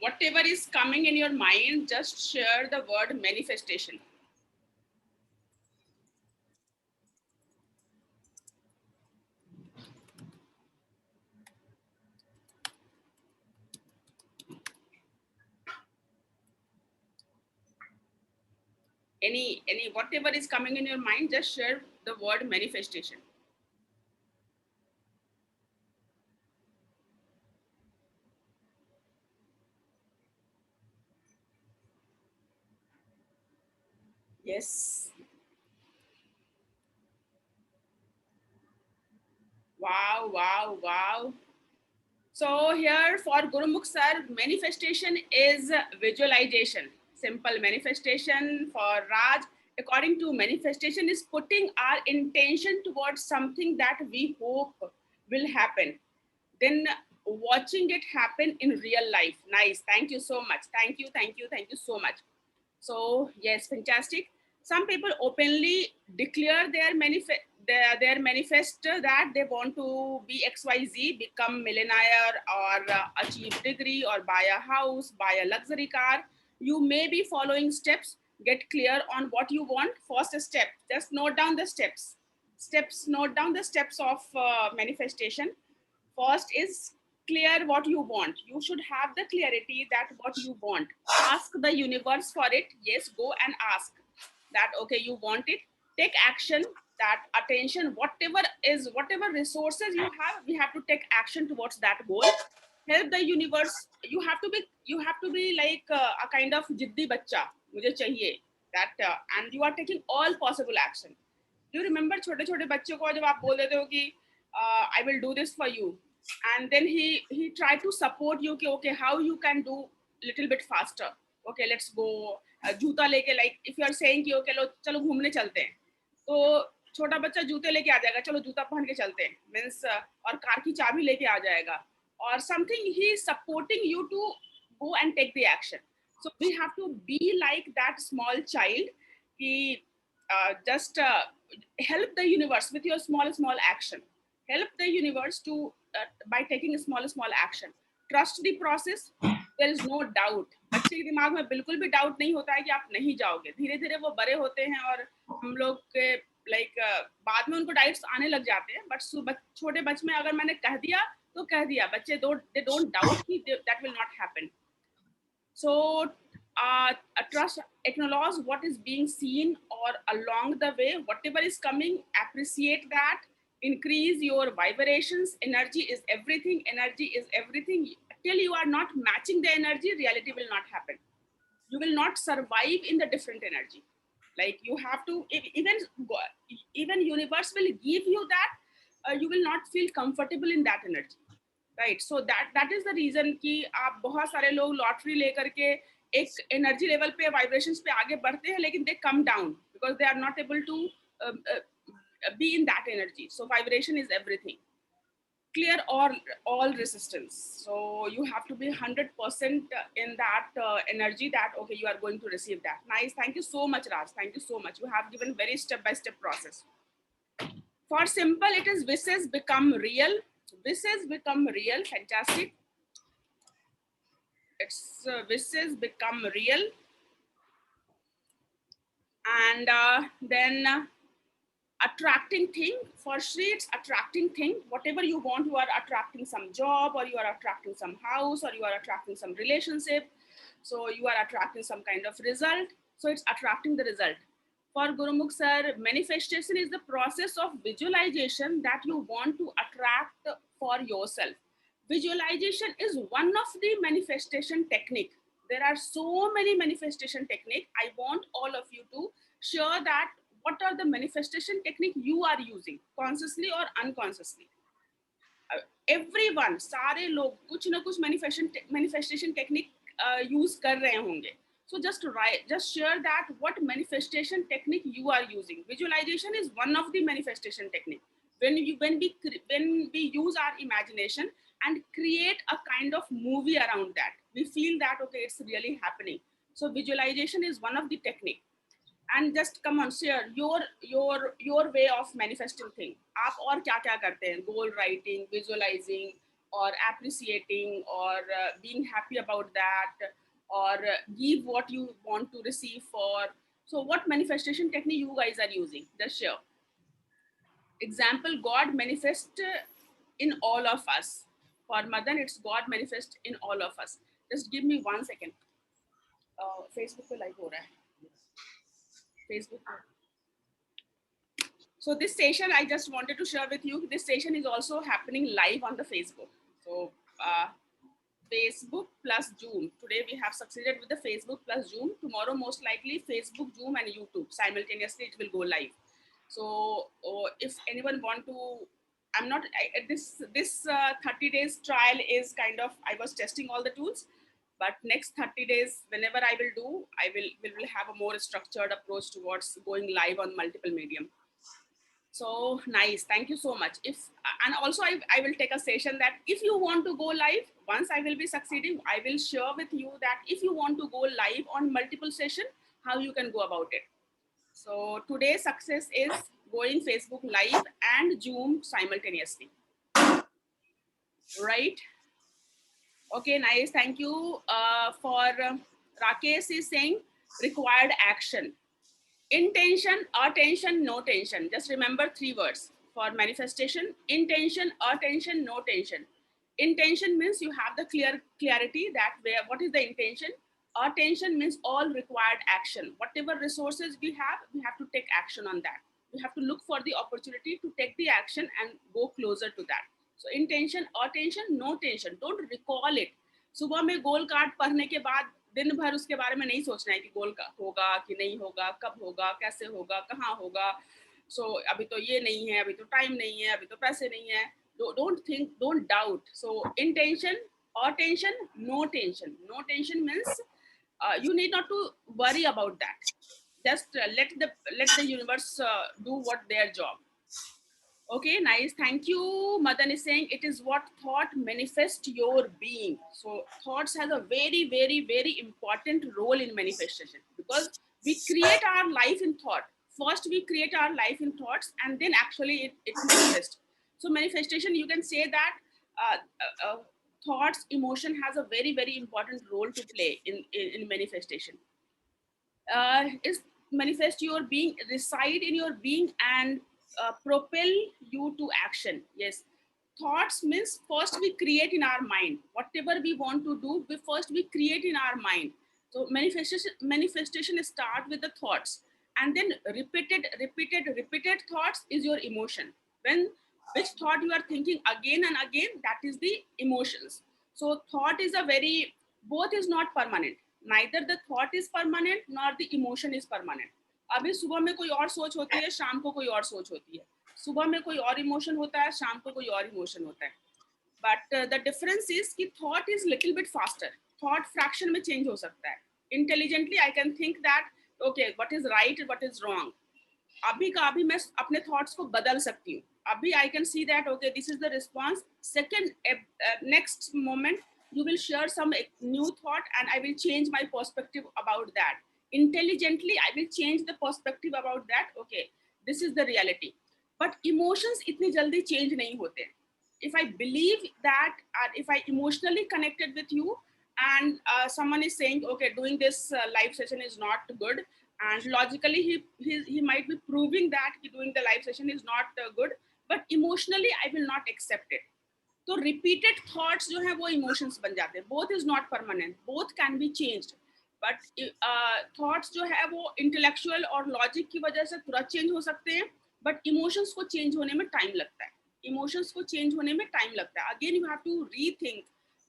whatever is coming in your mind, just share the word manifestation. Any whatever is coming in your mind, just share the word manifestation. Yes. Wow, wow, wow. So here for Gurumukh sir, manifestation is visualization. Simple manifestation for Raj. According to manifestation is putting our intention towards something that we hope will happen. Then watching it happen in real life. Nice. Thank you so much. Thank you, thank you, thank you so much. So yes, fantastic. Some people openly declare their manifesto that they want to be XYZ, become millionaire or achieve degree or buy a house, buy a luxury car. You may be following steps. Get clear on what you want. First step, just note down the steps. Note down the steps of manifestation. First is clear what you want. You should have the clarity that what you want. Ask the universe for it. Yes, go and ask that, okay, you want it. Take action, that attention, whatever resources you have, we have to take action towards that goal. Help the universe. You have to be like a kind of jiddi bacha. मुझे चाहिए that and you are taking all possible action. Do you remember छोटे छोटे बच्चों को जब आप बोल देते हो कि I will do this for you, and then he tried to support you कि okay how you can do little bit faster. Okay, let's go. जूता लेके, like if you are saying कि okay लो चलो घूमने चलते हैं, तो छोटा बच्चा जूते लेके आ जाएगा, चलो जूता पहन के चलते हैं मीन्स, और कार की चाबी लेके आ जाएगा, or something he is supporting you to go and take the action. So we have to be like that small child कि just help the universe with your small action. Help the universe to by taking a small action. Trust the process. There is no doubt. बच्चे के दिमाग में बिल्कुल भी doubt नहीं होता है कि आप नहीं जाओगे. धीरे धीरे वो बड़े होते हैं और हम लोग के लाइक बाद में उनको डाउट्स आने लग जाते हैं, बट छोटे बच्चे में अगर मैंने कह दिया तो कह दिया. बच्चे दे डोंट डाउट कि that will not happen. So trust, acknowledge what is being seen or along the way, whatever is coming, appreciate that, increase your vibrations. Energy is everything. Energy is everything. Till you are not matching the energy, reality will not happen. You will not survive in the different energy. Like you have to, even universe will give you that, you will not feel comfortable in that energy. Right. So that is the reason कि आप बहुत सारे लोग lottery लेकर के एक energy level पे vibrations पे आगे बढ़ते हैं, लेकिन they come down because they are not able to be in that energy. So vibration is everything. Clear all resistance. So you have to be 100% in that energy that okay you are going to receive that. Nice. Thank you so much, Raj. Thank you so much. You have given very step by step process. For simple, it is wishes become real. Wishes become real. Fantastic. It's wishes become real. And then attracting thing. For Shri, it's attracting thing. Whatever you want, you are attracting some job, or you are attracting some house, or you are attracting some relationship. So you are attracting some kind of result. So it's attracting the result. For Gurumukh sir, manifestation is the process of visualization that you want to attract for yourself. Visualization is one of the manifestation technique. There are so many manifestation technique. I want all of you to share that what are the manifestation technique you are using consciously or unconsciously. Everyone, सारे लोग कुछ ना कुछ manifestation technique use कर रहे होंगे. So just share that what manifestation technique you are using. Visualization is one of the manifestation technique. When we use our imagination and create a kind of movie around that, we feel that okay, it's really happening. So visualization is one of the technique. And just come on, share your way of manifesting thing. आप और क्या क्या करते हैं? Goal writing, visualizing, or appreciating, or being happy about that, or give what you want to receive for. So what manifestation technique you guys are using? Just share. Example, God manifest in all of us. For Madan, it's God manifest in all of us. Just give me 1 second. Facebook पे live हो रहा है. Facebook पे. So this session, I just wanted to share with you, this session is also happening live on the Facebook. So Facebook plus Zoom. Today we have succeeded with the Facebook plus Zoom. Tomorrow, most likely, Facebook, Zoom, and YouTube simultaneously it will go live. So if anyone want to, I'm not this 30 days trial is kind of, I was testing all the tools, but next 30 days, whenever I will do, will have a more structured approach towards going live on multiple medium. So nice, thank you so much. If and also I will take a session that if you want to go live, once I will be succeeding, I will share with you that if you want to go live on multiple session, how you can go about it. So today's success is going Facebook live and Zoom simultaneously, right? Okay, nice, thank you. For Rakesh is saying required action. Intention, attention, no tension. Just remember 3 words for manifestation: intention, attention, no tension. Intention means you have the clarity that what is the intention. Attention means all required action. Whatever resources we have to take action on that. We have to look for the opportunity to take the action and go closer to that. So intention, attention, no tension. Don't recall it. सुबह में गोल card पढ़ने के बाद दिन भर उसके बारे में नहीं सोचना है कि गोल का होगा कि नहीं होगा, कब होगा, कैसे होगा, कहाँ होगा. सो अभी तो ये नहीं है, अभी तो टाइम नहीं है, अभी तो पैसे नहीं है. Don't think, don't doubt. So intention, attention, no tension. No tension means you need not to worry about that. Just let the universe do what their job. Okay, nice. Thank you. Madan is saying it is what thought manifest your being. So thoughts has a very, very, very important role in manifestation because we create our life in thought. First, we create our life in thoughts and then actually it manifests. So manifestation, you can say that thoughts, emotion has a very, very important role to play in manifestation. Is manifest your being, reside in your being and propel you to action. Yes, thoughts means first we create in our mind whatever we want to do. We create in our mind. So manifestation start with the thoughts, and then repeated thoughts is your emotion. When which thought you are thinking again and again, that is the emotions. So thought is a very, both is not permanent. Neither the thought is permanent nor the emotion is permanent. अभी सुबह में कोई और सोच होती है, शाम को कोई और सोच होती है. सुबह में कोई और इमोशन होता है, शाम को कोई और इमोशन होता है. But the difference is कि thought is little bit faster. Thought fraction में change हो सकता है. Intelligently I can think that okay, what is right, what is wrong. अभी का अभी मैं अपने thoughts को बदल सकती हूँ. अभी I can see that okay, this is the response. Second, next moment you will share some new thought and I will change my perspective about that. Intelligently I will change the perspective about that. Okay, this is the reality. But emotions इतनी जल्दी change नहीं होते. If I believe that, if I emotionally connected with you and someone is saying okay, doing this live session is not good, and logically he might be proving that doing the live session is not good, but emotionally I will not accept it. तो repeated thoughts जो है वो emotions बन जाते हैं. Both is not permanent, both can be changed. But thoughts जो है वो intellectual और logic की वजह से तुरंत change हो सकते हैं, but emotions को change होने में time लगता है. Emotions को change होने में time लगता है. Again you have to rethink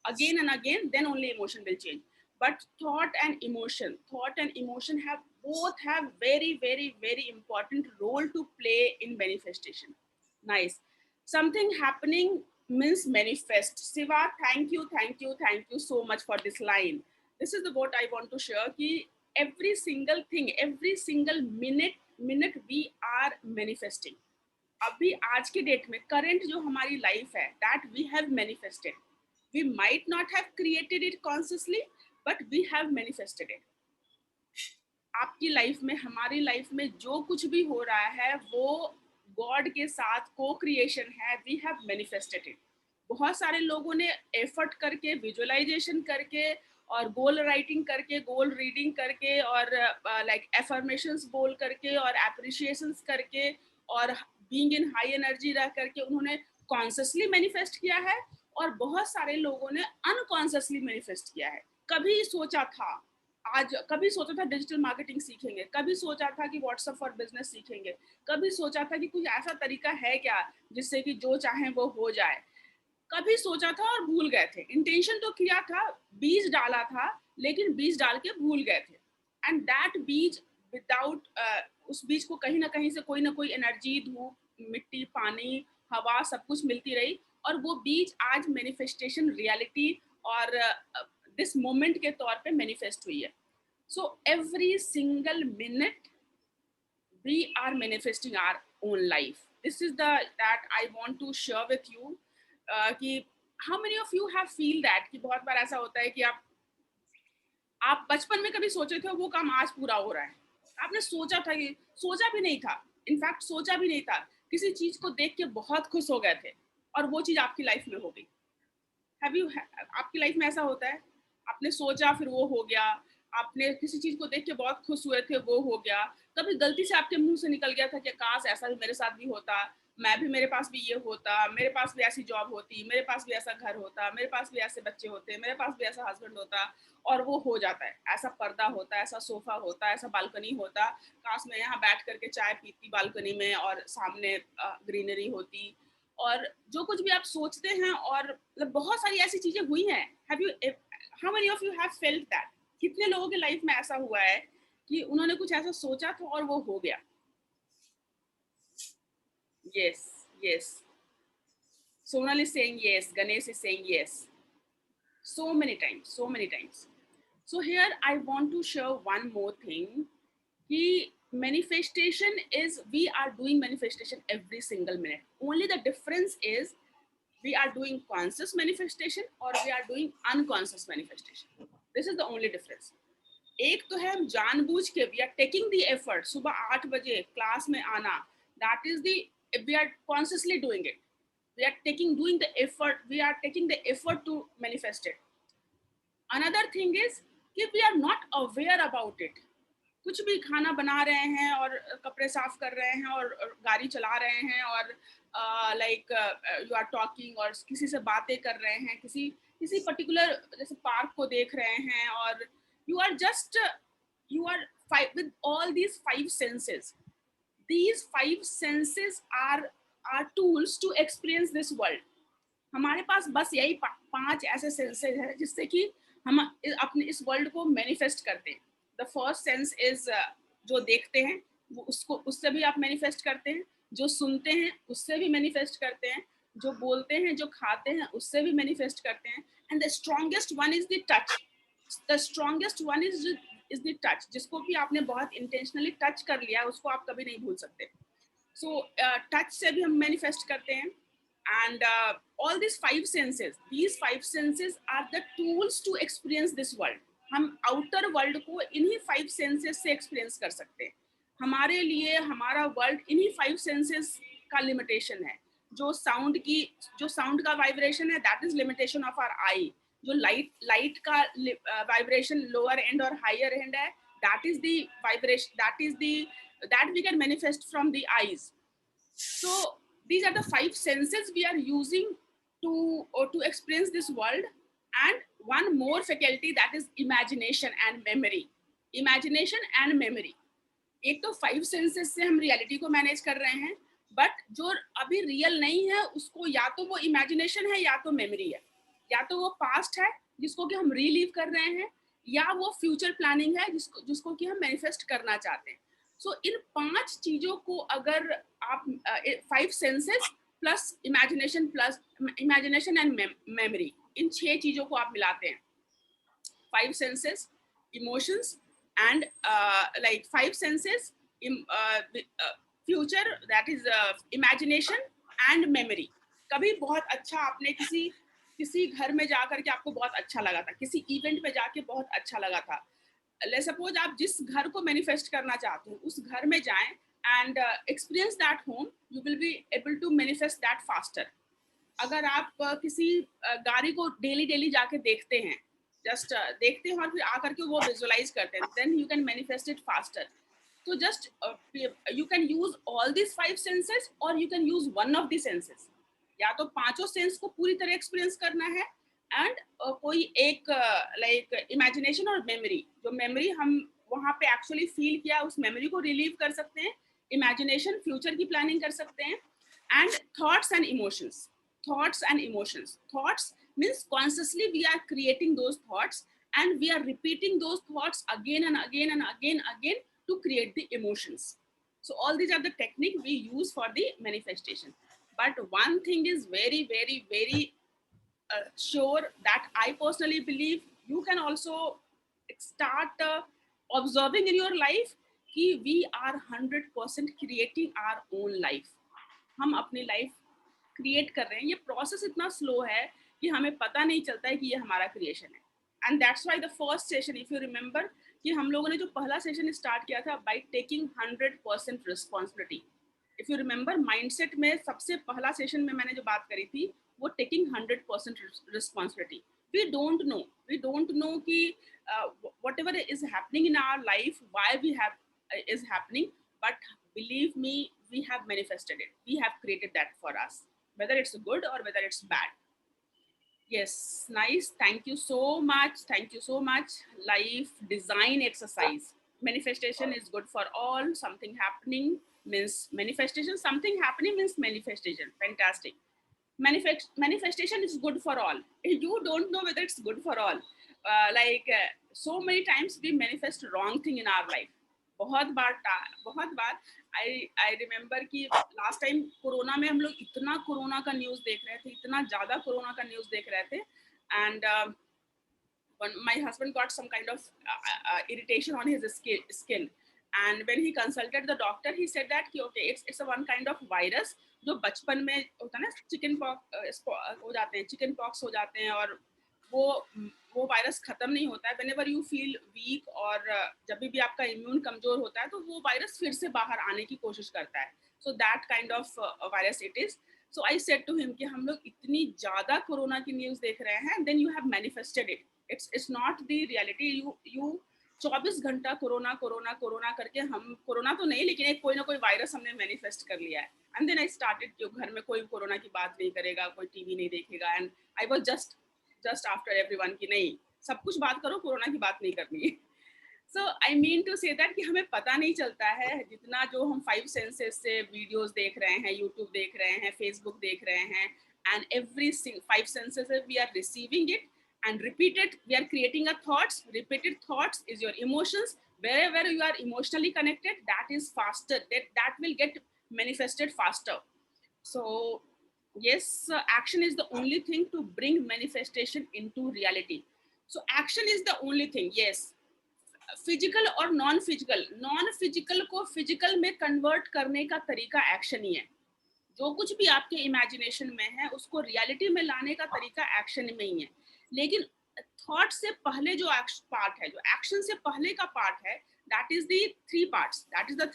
again and again, then only emotion will change. But thought and emotion have both have very, very, very important role to play in manifestation. Nice. Something happening means manifest. Siva, thank you so much for this line. This is what I want to share. Ki every single thing, every single minute we are manifesting. अभी आज के date में current जो हमारी life है, that we have manifested. We might not have created it consciously, but we have manifested it. आपकी life में, हमारी लाइफ में जो कुछ भी हो रहा है वो गॉड के साथ को क्रिएशन है. We have manifested it. बहुत सारे लोगों ने एफर्ट करके, विजुअलाइजेशन करके और गोल राइटिंग करके, गोल रीडिंग करके और लाइक एफर्मेशंस बोल करके और एप्रिशिएशंस करके और बीइंग इन हाई एनर्जी रह करके उन्होंने कॉन्शियसली मैनिफेस्ट किया है, और बहुत सारे लोगों ने अनकॉन्शियसली मैनिफेस्ट किया है। कभी सोचा था, आज कभी सोचा था डिजिटल मार्केटिंग सीखेंगे, कभी सोचा था कि व्हाट्सएप फॉर बिजनेस सीखेंगे, कभी सोचा था कि कुछ ऐसा तरीका है क्या जिससे कि जो चाहे वो हो जाए, कभी सोचा था और भूल गए थे। इंटेंशन तो किया था, बीज डाला था, लेकिन बीज डाल के भूल गए थे। एंड दैट बीज विदाउट उस बीज को कहीं ना कोई एनर्जी, धूप, मिट्टी, पानी, हवा सब कुछ मिलती रही, और वो बीज आज मैनिफेस्टेशन रियलिटी और दिस मोमेंट के तौर पे मैनिफेस्ट हुई है। So every single minute we are manifesting our own life. This is the that I want to share with you कि how many of you have feel that कि बहुत बार ऐसा होता है कि आप बचपन में कभी सोचे थे वो काम आज पूरा हो रहा है, आपने सोचा था, कि सोचा भी नहीं था, इनफैक्ट सोचा भी नहीं था, किसी चीज को देख के बहुत खुश हो गए थे और वो चीज आपकी लाइफ में हो गई। हैव यू, आपकी लाइफ में ऐसा होता है, आपने सोचा फिर वो हो गया, आपने किसी चीज को देख के बहुत खुश हुए थे वो हो गया, कभी गलती से आपके मुंह से निकल गया था कि काश ऐसा भी मेरे साथ भी होता, मैं भी, मेरे पास भी ये होता, मेरे पास भी ऐसी जॉब होती, मेरे पास भी ऐसा घर होता, मेरे पास भी ऐसे बच्चे होते, मेरे पास भी ऐसा हस्बैंड होता, और वो हो जाता है। ऐसा पर्दा होता, ऐसा सोफा होता, ऐसा बालकनी होता, काश मैं यहाँ बैठ करके चाय पीती बालकनी में और सामने ग्रीनरी होती, और जो कुछ भी आप सोचते हैं, और मतलब बहुत सारी ऐसी चीजें हुई हैं। Have you, how many of you have felt that? कितने लोगों के लाइफ में ऐसा हुआ है कि उन्होंने कुछ ऐसा सोचा था और वो हो गया? Yes, yes, Sonal is saying yes, Ganesh is saying yes, so many times, so many times. So here I want to share one more thing, कि manifestation is, we are doing manifestation every single minute, only the difference is we are doing conscious manifestation or we are doing unconscious manifestation. This is the only difference. एक तो है हम जानबूझ के we are taking the effort, सुबह 8 बजे class में आना, that is the, we are consciously doing it, we are taking, doing the effort, we are taking the effort to manifest it. Another thing is कि we are not aware about it, कुछ भी खाना बना रहे हैं और कपड़े साफ कर रहे हैं और गाड़ी चला रहे हैं और लाइक यू आर टॉकिंग और किसी से बातें कर रहे हैं, किसी किसी पर्टिकुलर जैसे पार्क को देख रहे हैं, और you are just you are with all these five senses. These five senses are tools to experience this world. हमारे पास बस यही 5 ऐसे सेंसेस हैं जिससे कि हम अपने इस वर्ल्ड को मैनिफेस्ट करते हैं। द फर्स्ट सेंस इज जो देखते हैं, वो उसको, उससे भी आप मैनिफेस्ट करते हैं, जो सुनते हैं उससे भी मैनिफेस्ट करते हैं, जो बोलते हैं, जो खाते हैं उससे भी मैनिफेस्ट करते हैं, and the strongest one is the touch. The strongest one is the touch, जिसको भी आपने बहुत इंटेंशनली टच कर लिया उसको आप कभी नहीं भूल सकते। सो टच से भी हम मैनिफेस्ट करते हैं, and all these five senses are the tools to experience this world. हम आउटर वर्ल्ड को इन्हीं 5 सेंसेस से एक्सपीरियंस कर सकते हैं। हमारे लिए हमारा वर्ल्ड इन्हीं 5 सेंसेस का लिमिटेशन है। जो साउंड का वाइब्रेशन है, that is limitation of our eye. जो लाइट का वाइब्रेशन लोअर एंड और हायर एंड है, that is the vibration, that we can manifest from the eyes. So these are the 5 senses we are using to experience this world. And one more faculty, that is imagination and memory. एक तो 5 senses से हम reality को manage कर रहे हैं, but जो अभी रियल नहीं है उसको या तो वो इमेजिनेशन है या तो मेमोरी है, या तो वो पास्ट है जिसको कि हम रीलीव कर रहे हैं, या वो फ्यूचर प्लानिंग है जिसको कि हम मैनिफेस्ट करना चाहते हैं। सो इन 5 चीजों को अगर आप 5 senses plus imagination and memory, इन 6 चीजों को आप मिलाते हैं, 5 senses, emotions and like 5 senses, future, that is imagination and memory. कभी बहुत अच्छा आपने किसी घर में जाकर के आपको बहुत अच्छा लगा था, किसी इवेंट में जाके बहुत अच्छा लगा था, लेट्स सपोज आप जिस घर को मैनिफेस्ट करना चाहते हो उस घर में जाएं and experience that home, you will be able to manifest that faster. अगर आप किसी गाड़ी को डेली डेली जाके देखते हैं, जस्ट देखते हैं और फिर आकर के वो विजुअलाइज करते हैं, then you can manifest it faster. So just you can use all these five senses or you can use one of the senses. या तो पांचों सेंस को पूरी तरह एक्सपीरियंस करना है एंड कोई एक लाइक इमेजिनेशन और मेमोरी, जो मेमोरी हम वहां पे एक्चुअली फील किया उस मेमोरी को रिलीव कर सकते हैं. इमेजिनेशन फ्यूचर की प्लानिंग कर सकते हैं. And thoughts and emotions. Thoughts and emotions. Thoughts means consciously we are creating those thoughts and we are repeating those thoughts again and again and again to create the emotions. So all these are the technique we use for the manifestation. But one thing is very, very, very sure that I personally believe you can also start observing in your life कि we are 100% creating our own life. हम अपनी life create कर रहे हैं. ये process इतना slow है कि हमें पता नहीं चलता है कि ये हमारा क्रिएशन है. And that's why the first session, if you remember, कि हम लोगों ने जो पहला सेशन स्टार्ट किया था by taking 100% responsibility. If you remember, mindset में सबसे पहला सेशन में मैंने जो बात करी थी वो taking 100% responsibility. We don't know कि whatever is happening in our life, why we have is happening, but believe me, we have manifested it. We have created that for us, whether it's good or whether it's bad. Yes, nice. Thank you so much. Thank you so much. Life design exercise. Manifestation is good for all. Something happening means manifestation. Something happening means manifestation. Fantastic. Manifestation is good for all. You don't know whether it's good for all. So many times we manifest wrong thing in our life. बहुत बार I remember कि last time corona में हम लोग इतना corona का news देख रहे थे, इतना ज्यादा कोरोना का न्यूज देख रहे थे. And my husband got some kind of irritation on his skin, and when he consulted the doctor he said that okay, it's a one kind of virus जो बचपन में होता है ना, चिकन पॉक्स हो जाते हैं, चिकन पॉक्स हो जाते हैं, और वो वायरस खत्म नहीं होता है. whenever you feel weak और जब भी आपका इम्यून कमजोर होता है तो वो वायरस फिर से बाहर आने की कोशिश करता है. so that kind of virus it is. so I said to him कि हम लोग इतनी ज्यादा कोरोना की न्यूज देख रहे हैं, then you have manifested it. it's not the reality. you 24 घंटा कोरोना कोरोना कोरोना करके, हम कोरोना तो नहीं लेकिन एक कोई ना कोई वायरस हमने मैनिफेस्ट कर लिया है. एंड देन आई स्टार्टेड कि घर में कोई कोरोना की बात नहीं करेगा, कोई टीवी नहीं देखेगा. And I was just after everyone कि नहीं, सब कुछ बात करो, कोरोना की बात नहीं करनी है. So I mean to say that कि हमें पता नहीं चलता है, जितना जो हम 5 सेंसेस से वीडियोस देख रहे हैं, यूट्यूब देख रहे हैं, फेसबुक देख रहे हैं, and every 5 senses we are receiving it and repeat it. We are creating a thoughts. Repeated thoughts is your emotions. Wherever you are emotionally connected, that is faster, that will get manifested faster. So yes, action is the only thing to bring manifestation into reality. So action is the only thing. Yes, physical और non physical को physical में convert करने का तरीका action ही है. जो कुछ भी आपके इमेजिनेशन में है उसको रियलिटी में लाने का तरीका एक्शन में ही है. लेकिन थॉट से पहले जो पार्ट है, जो एक्शन से पहले का पार्ट है, that is the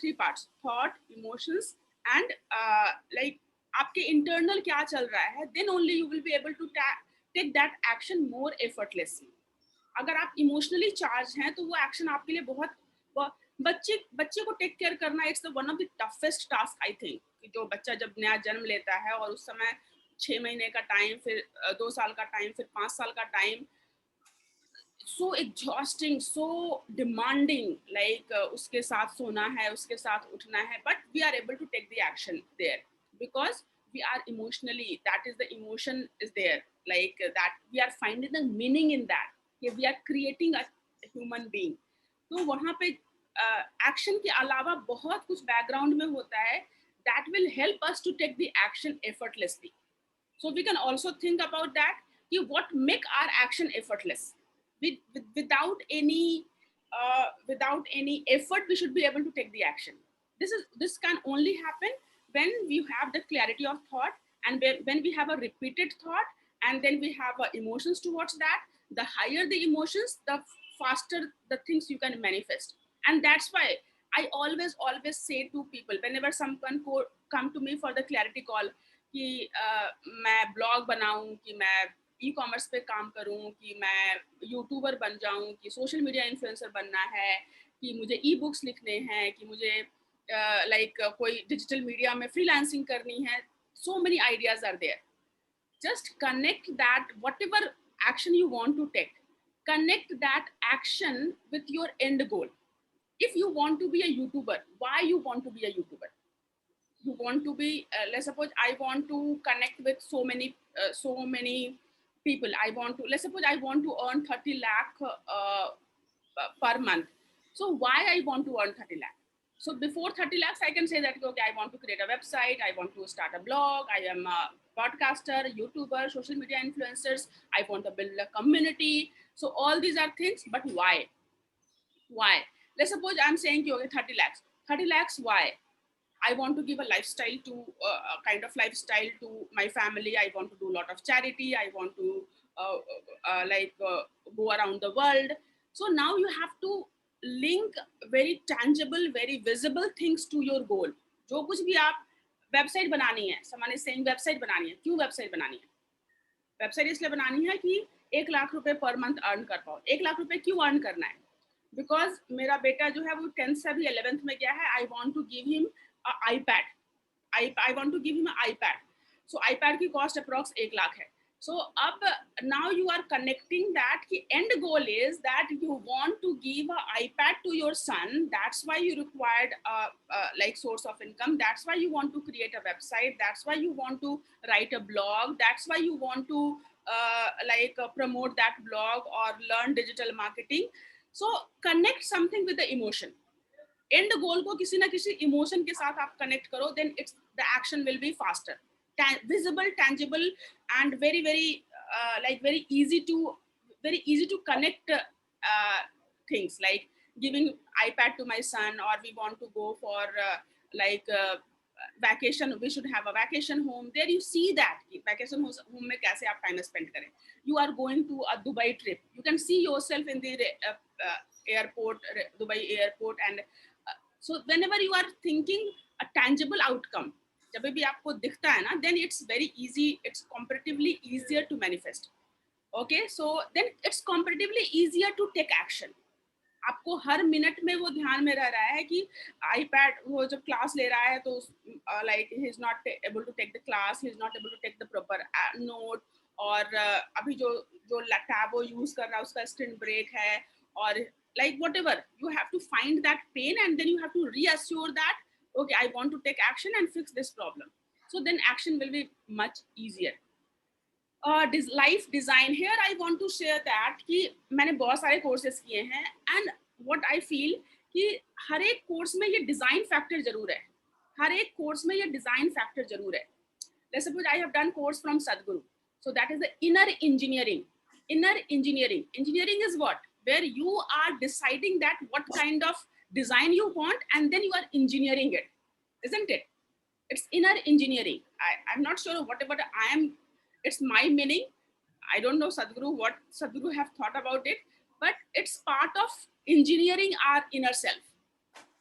three parts. Thought, emotions and like आपके इंटरनल क्या चल रहा है, then only you will be able to take that action more effortlessly. अगर आप इमोशनली चार्ज हैं तो वो एक्शन आपके लिए बहुत बच्चे को टेक केयर करना, it's the one of the toughest task I think. जो बच्चा जब नया जन्म लेता है और उस समय 6 महीने का टाइम, फिर 2 साल का टाइम, फिर 5 साल का time, so exhausting, so demanding. Like उसके साथ सोना है, उसके साथ उठना है, but we are able to take the action there because we are emotionally, that is the emotion is there, like that we are finding the meaning in that, कि we are creating a human being. तो वहाँ पे action के अलावा बहुत कुछ background में होता है that will help us to take the action effortlessly. So we can also think about that, कि what make our action effortless. Without any effort we should be able to take the action. This can only happen when we have the clarity of thought, and when we have a repeated thought, and then we have emotions towards that. The higher the emotions, the faster the things you can manifest. And that's why I always say to people, whenever someone come to me for the clarity call, कि मैं blog बनाऊं, कि मैं e commerce पे काम करूं, कि मैं यूट्यूबर बन जाऊं, कि सोशल मीडिया इन्फ्लुएंसर बनना है, कि मुझे ई बुक्स लिखने हैं, कि मुझे लाइक कोई डिजिटल मीडिया में फ्रीलांसिंग करनी है. So many ideas are there. Just connect that whatever action you want to take, connect that action with your end goal. If you want to be a YouTuber, why you want to be a YouTuber? You want to be, let's suppose I want to connect with so many people. I want to, let's suppose I want to earn 30 lakh per month. So why I want to earn 30 lakh? So before 30 lakhs I can say that, okay, I want to create a website, I want to start a blog, I am a podcaster, YouTuber, social media influencers, I want to build a community. So all these are things, but why? Let's suppose I'm saying, okay, 30 lakhs. 30 lakhs, why? I want to give a lifestyle to a kind of lifestyle to my family. I want to do a lot of charity. I want to go around the world. So now you have to link very tangible, very visible things to your goal. जो कुछ भी आप website बनानी है, someone is saying website बनानी है, क्यों website बनानी है? वेबसाइट इसलिए बनानी है कि 1 लाख रुपए पर मंथ अर्न कर पाओ. 1 लाख रुपए क्यों अर्न करना है? बिकॉज मेरा बेटा जो है वो 10th से अभी 11th में गया है. I want to give him iPad. I want to give him an iPad. So iPad की cost approx 1 लाख है. So अब now you are connecting that the end goal is that you want to give an iPad to your son. That's why you required like source of income. That's why you want to create a website. That's why you want to write a blog. That's why you want to promote that blog or learn digital marketing. So connect something with the emotion. And goal को किसी ना किसी emotion के साथ आप connect करो, then it's the action will be faster, visible, tangible, and very easy to connect things, like giving iPad to my son, or we want to go for vacation, we should have a vacation home. There you see that vacation home में कैसे आप time spend करें. You are going to a Dubai trip, you can see yourself in the airport, Dubai airport. And so whenever you are thinking a tangible outcome, जब भी आपको दिखता है ना, then it's very easy, it's comparatively easier to manifest. Okay, so then it's comparatively easier to take action. आपको हर minute में वो ध्यान में रह रहा है कि iPad वो जब क्लास ले रहा है तो like he is not able to take the class, he is not able to take the proper note, और अभी जो टैब वो यूज कर रहा है उसका स्क्रीन ब्रेक है, और like whatever, you have to find that pain and then you have to reassure that, okay, I want to take action and fix this problem. So then action will be much easier. Life design, here I want to share that कि मैंने बहुत सारे courses किए हैं, and what I feel कि हर एक course में ये डिजाइन फैक्टर जरूर है, हर एक कोर्स में ये डिजाइन फैक्टर जरूर है. Let's suppose I have done course from Sadhguru, so that is the inner engineering. Engineering is what, where you are deciding that what kind of design you want and then you are engineering it, isn't it? It's inner engineering. I'm not sure whatever I am, it's my meaning. I don't know Sadhguru, what Sadhguru have thought about it, but it's part of engineering our inner self.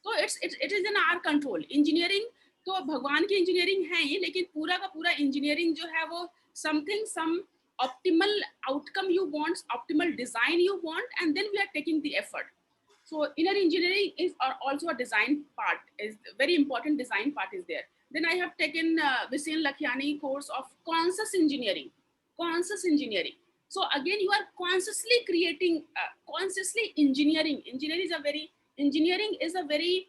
So it is in our control. Engineering तो भगवान की engineering है ही, लेकिन पूरा का पूरा engineering जो है वो something, some optimal outcome you want, optimal design you want, and then we are taking the effort. So inner engineering is also a design part, is very important design part is there. Then I have taken Vishen Lakhiani course of conscious engineering. So again, you are consciously creating, consciously engineering. Engineering is a very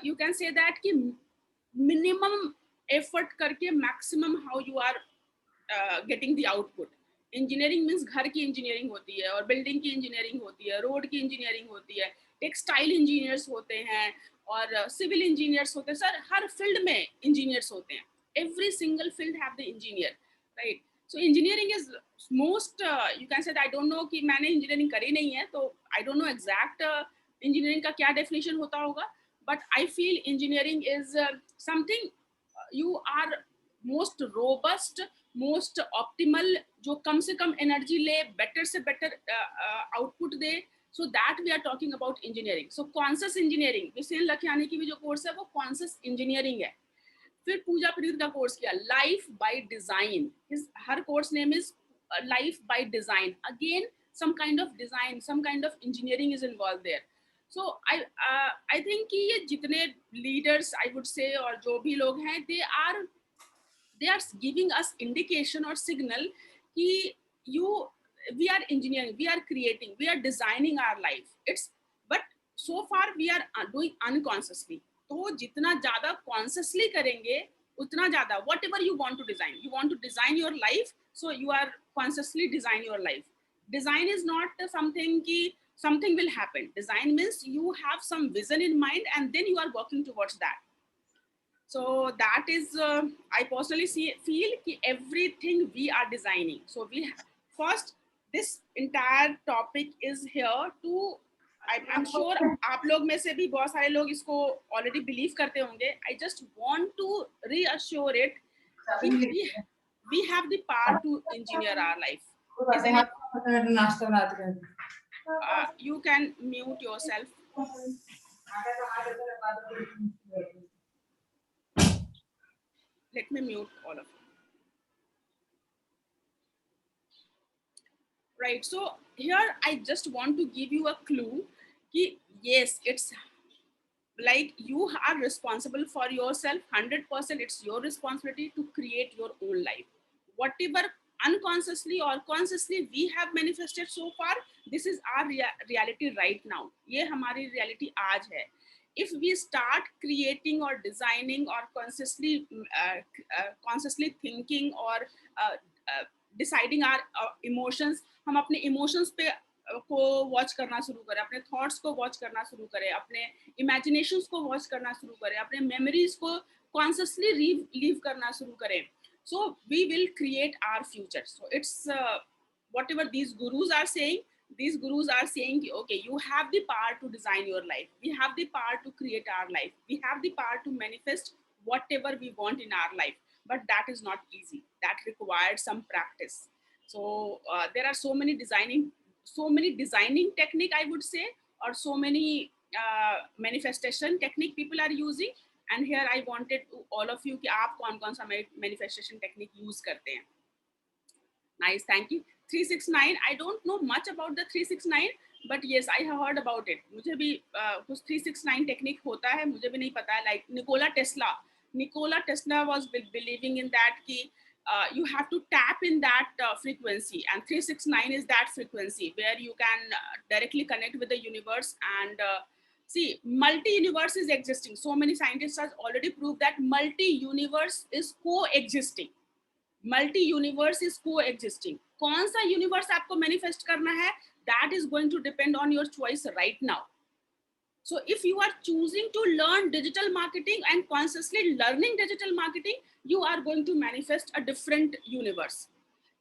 you can say that कि minimum effort करके maximum how you are getting the output. Engineering means घर की engineering होती है, और building की engineering होती है, रोड की इंजीनियरिंग होती है, टेक्सटाइल इंजीनियर्स होते हैं, और सिविल इंजीनियर्स होते हैं. सर हर फील्ड में इंजीनियर्स होते हैं. Every single field have the engineer, right? So engineering is most, you can say, I don't know कि मैंने इंजीनियरिंग करी नहीं है तो I don't know exact engineering का क्या डेफिनेशन होता होगा, but I feel engineering is something you are most robust, most optimal, जो कम से कम एनर्जी ले, बेटर से बेटर आउटपुट दे. So that we are talking about engineering. So conscious engineering, Vishen Lakhiani की भी जो कोर्स है वो कॉन्शियस इंजीनियरिंग है. फिर पूजा प्रीत का कोर्स किया, life by design, her course name is life by design. Again some kind of design, some kind of engineering is involved there. So I think कि ये जितने leaders I would say और जो भी लोग हैं, they are giving us indication or signal कि we are engineering, we are creating, we are designing our life. But so far we are doing unconsciously. तो जितना ज़्यादा consciously करेंगे उतना ज़्यादा, whatever you want to design your life, so you are consciously design your life. Design is not something ki something will happen. Design means you have some vision in mind and then you are working towards that. So that is, I personally feel ki everything we are designing. So first, this entire topic is here to, I'm sure आप लोग में से भी बहुत सारे लोग इसको already believe करते होंगे. I just want to reassure it कि we have the power to engineer our life. You can mute yourself. Let me mute all of you. Right, so here I just want to give you a clue कि yes, it's like you are responsible for yourself 100%. It's your responsibility to create your own life. Whatever unconsciously or consciously we have manifested so far, this is our reality right now. ये हमारी reality आज है. If we start creating or designing or consciously thinking or deciding our emotions, हम अपने emotions पे को watch करना शुरू करें, अपने थॉट्स को वॉच करना शुरू करें, अपने इमेजिनेशंस को वॉच करना शुरू करें, अपने मेमोरीज को कॉन्शियसली लीव करना शुरू करें, so we will create our future. So it's whatever these gurus are saying, okay, you have the power to design your life, we have the power to create our life, we have the power to manifest whatever we want in our life. But that is not easy, that requires some practice. So there are so many designing technique, I would say, or so many manifestation technique people are using. And here I wanted to all of you कि आप कौन-कौन सा manifestation technique use करते हैं. Nice, thank you. 369, I don't know much about the 369, but yes, I have heard about it. मुझे भी कुछ 369 technique होता है, मुझे भी नहीं पता है. Like Nikola Tesla was believing in that कि you have to tap in that frequency, and 369 is that frequency where you can directly connect with the universe. And see, multi-universe is existing. So many scientists have already proved that multi-universe is coexisting. Multi-universe is coexisting. कौन सा universe आपको manifest करना है, that is going to depend on your choice right now. So if you are choosing to learn digital marketing and consciously learning digital marketing, you are going to manifest a different universe.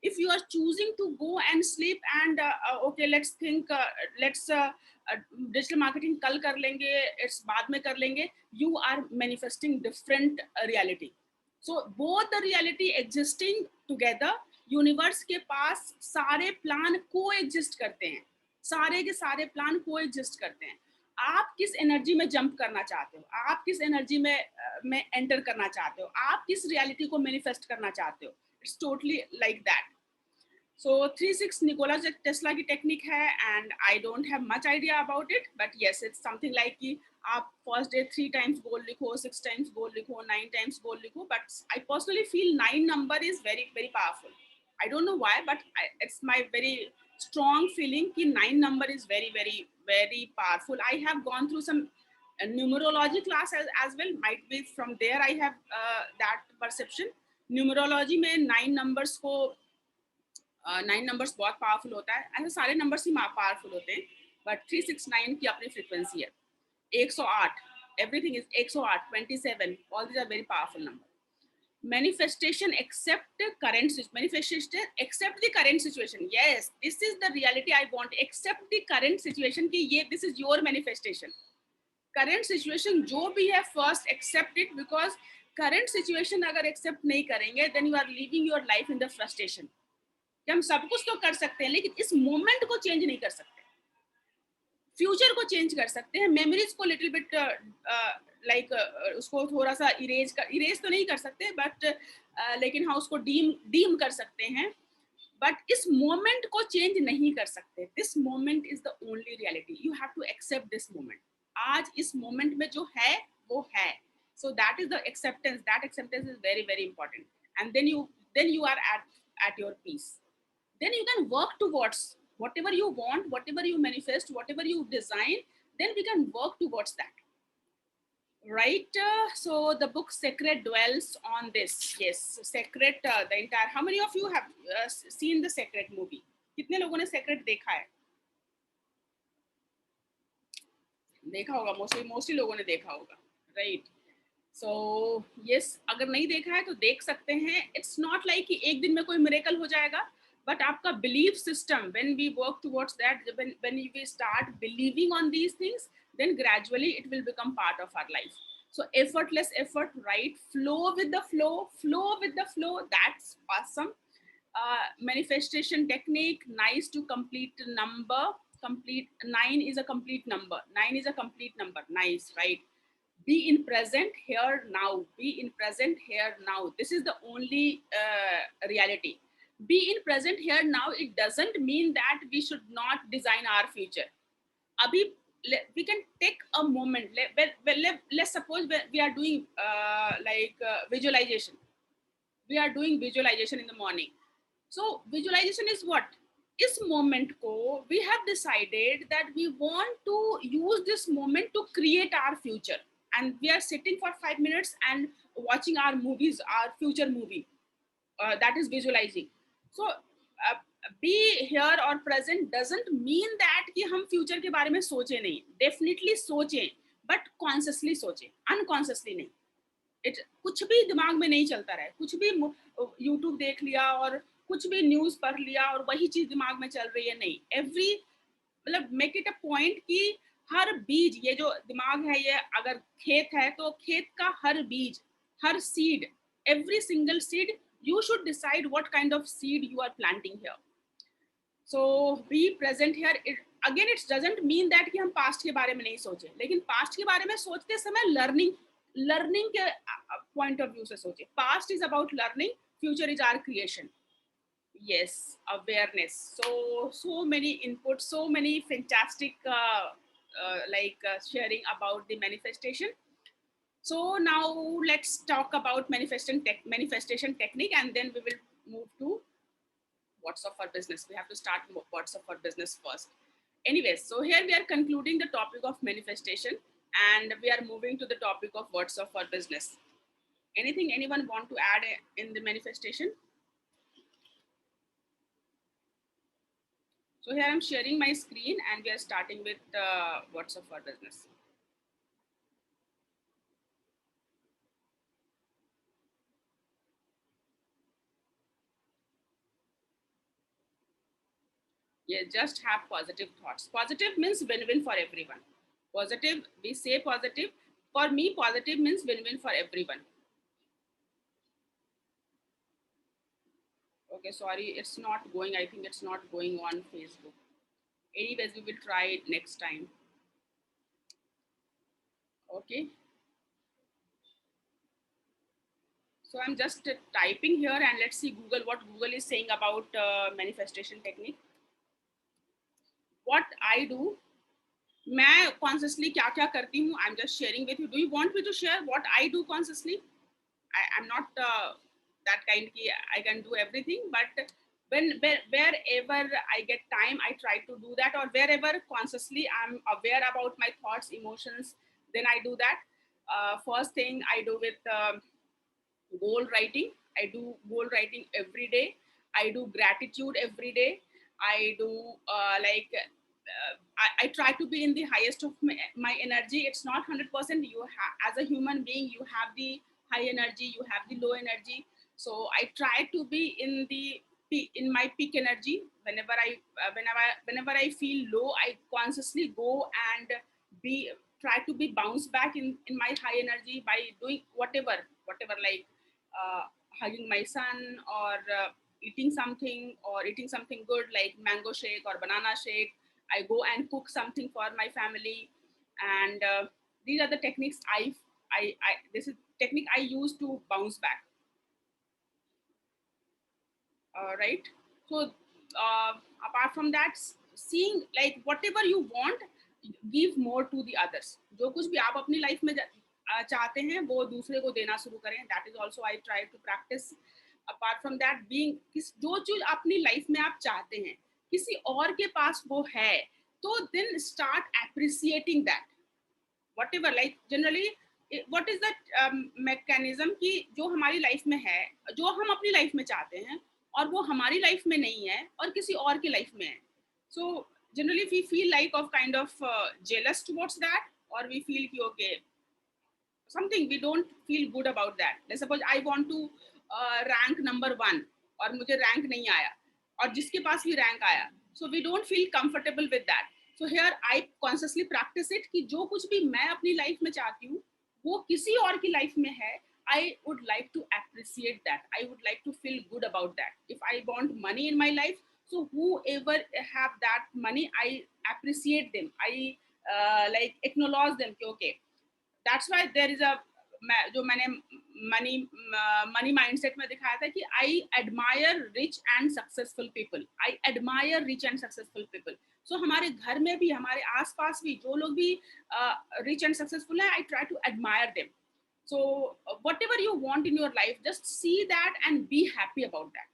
If you are choosing to go and sleep and okay, let's think, digital marketing कल कर लेंगे, it's बाद में कर लेंगे, you are manifesting different reality. So both the reality existing together, universe के पास सारे plan coexist करते हैं, सारे के सारे plan coexist करते हैं. आप किस एनर्जी में जंप करना चाहते हो, आप किस एनर्जी में एंटर करना चाहते हो, आप किस रियलिटी को मैनिफेस्ट करना चाहते हो. It's totally like that. So 36 Nikola Tesla की टेक्निक है, and I don't have much idea about it, but yes, it's something like कि आप फर्स्ट डे 3 times गोल लिखो, 6 times गोल लिखो, 9 times गोल लिखो. But I personally feel 9 number is very very powerful. I don't know why, but it's my very strong feeling कि 9 number is very very very powerful. I have gone through some numerology class as well. Might be from there I have that perception. Numerology में 9 numbers को 9 numbers बहुत powerful होता है. ऐसे सारे numbers ही powerful होते हैं, but 369 की अपनी frequency है. 108, everything is 108, 27, all these are very powerful numbers. Manifestation accept the current situation. Yes, this is the reality I want. Accept the current situation कि ये this is your manifestation. Current situation जो भी है, first accept it, because current situation अगर accept नहीं करेंगे, then you are living your life in the frustration. कि हम सब कुछ तो कर सकते हैं, लेकिन इस moment को change नहीं कर सकते. फ्यूचर को चेंज कर सकते हैं, मेमोरीज को लिटिल बिट लाइक उसको थोड़ा सा इरेज तो नहीं कर सकते, बट लेकिन हाँ उसको डीम डीम कर सकते हैं, बट इस मोमेंट को चेंज नहीं कर सकते. This moment is the only reality. You have to accept this moment. आज इस मोमेंट में जो है वो है. So that is the acceptance. That acceptance is very very important. And then you are at your peace. Then you can work towards whatever you want, whatever you manifest, whatever you design. Then we can work towards that. Right? So the book Secret dwells on this. Yes, so Secret. The entire. How many of you have seen the Secret movie? कितने लोगों ने Secret देखा है? देखा होगा, mostly लोगों ने देखा होगा, राइट? सो यस, अगर नहीं देखा है तो देख सकते हैं. इट्स नॉट लाइक कि एक दिन में कोई मिरेकल हो जाएगा, बट आपका belief system, when we work towards that, when we start believing on these things, then gradually it will become part of our life. So effortless effort, right? Flow with the flow, flow with the flow. That's awesome. Manifestation technique, nice to complete number. Complete 9 is a complete number. 9 is a complete number. Nice, right? Be in present here now. Be in present here now. This is the only reality. Be in present here now. It doesn't mean that we should not design our future. Abhi, we can take a moment. Let's suppose we are doing visualization. We are doing visualization in the morning. So visualization is what? इस moment को we have decided that we want to use this moment to create our future, and we are sitting for 5 minutes and watching our movies, our future movie. That is visualizing. So be here or present doesn't mean that कि हम future के बारे में सोचे नहीं. Definitely सोचें, but consciously सोचें, unconsciously नहीं. कुछ भी दिमाग में नहीं चलता रहे, कुछ भी यूट्यूब देख लिया और कुछ भी न्यूज पढ़ लिया और वही चीज दिमाग में चल रही है, नहीं. एवरी मतलब मेक इट अ पॉइंट कि हर बीज, ये जो दिमाग है, ये अगर खेत है तो खेत का हर बीज, हर seed, every single seed, you should decide what kind of seed you are planting here. So be present here. Again, it doesn't mean that कि हम past के बारे में नहीं सोचें, लेकिन past के बारे में सोचते समय learning के point of view से सोचें. Past is about learning, future is our creation. Yes, awareness. So many inputs, so many fantastic sharing about the manifestation. So now let's talk about manifestation technique, and then we will move to what's up for business. We have to start what's up for business first. Anyways, so here we are concluding the topic of manifestation, and we are moving to the topic of what's up for business. Anyone want to add in the manifestation? So here I'm sharing my screen, and we are starting with what's up for business. Yeah, just have positive thoughts. Positive means win-win for everyone. Positive, we say positive. For me, positive means win-win for everyone. Okay, sorry, it's not going. I think it's not going on Facebook. Anyways, we will try it next time. Okay. So I'm just typing here, and let's see what Google is saying about manifestation technique. What I do, मैं consciously क्या क्या करती हूँ, I'm just sharing with you. Do you want me to share what I do consciously? I'm not that kind ki I can do everything, but wherever I get time, I try to do that, or wherever consciously I'm aware about my thoughts, emotions, then I do that. First thing I do with goal writing. I do goal writing every day. I do gratitude every day. I do I try to be in the highest of my energy. It's not 100%. As a human being, you have the high energy, you have the low energy. So I try to be in my peak energy. Whenever I feel low, I consciously go and try to be bounce back in my high energy by doing whatever like hugging my son, or eating something good like mango shake or banana shake, I go and cook something for my family, and these are the techniques this is technique I use to bounce back. Right. So apart from that, seeing like whatever you want, give more to the others. जो कुछ भी आप अपनी life में चाहते हैं वो दूसरे को देना शुरू करें. That is also I try to practice. Apart from that, being जो चीज अपनी लाइफ में आप चाहते हैं किसी और के पास वो है, तो then start appreciating that. Whatever, like generally what is that mechanism कि जो हमारी लाइफ में है, जो हम अपनी लाइफ में चाहते हैं और वो हमारी लाइफ में नहीं है और किसी और की लाइफ में है. So generally we feel like of kind of jealous towards that, or we feel कि okay something we don't feel good about that. Let's suppose I want to rank number 1 और मुझे रैंक नहीं आया और जिसके पास भी रैंक आया, so we don't feel comfortable with that. So here I consciously practice it कि जो कुछ भी मैं अपनी लाइफ में चाहती हूँ वो किसी और की लाइफ में है, I would like to appreciate that. I would like to feel good about that. If I want money in my life, so whoever have that money, I appreciate them. I like acknowledge them. Okay, that's why there is a जो मैंने money mindset में दिखाया था कि I admire rich and successful people. I admire rich and successful people. So हमारे घर में भी हमारे आसपास भी जो लोग भी रिच एंड सक्सेसफुल है, I try to admire them. So whatever you want in your life, just see that and be happy about that.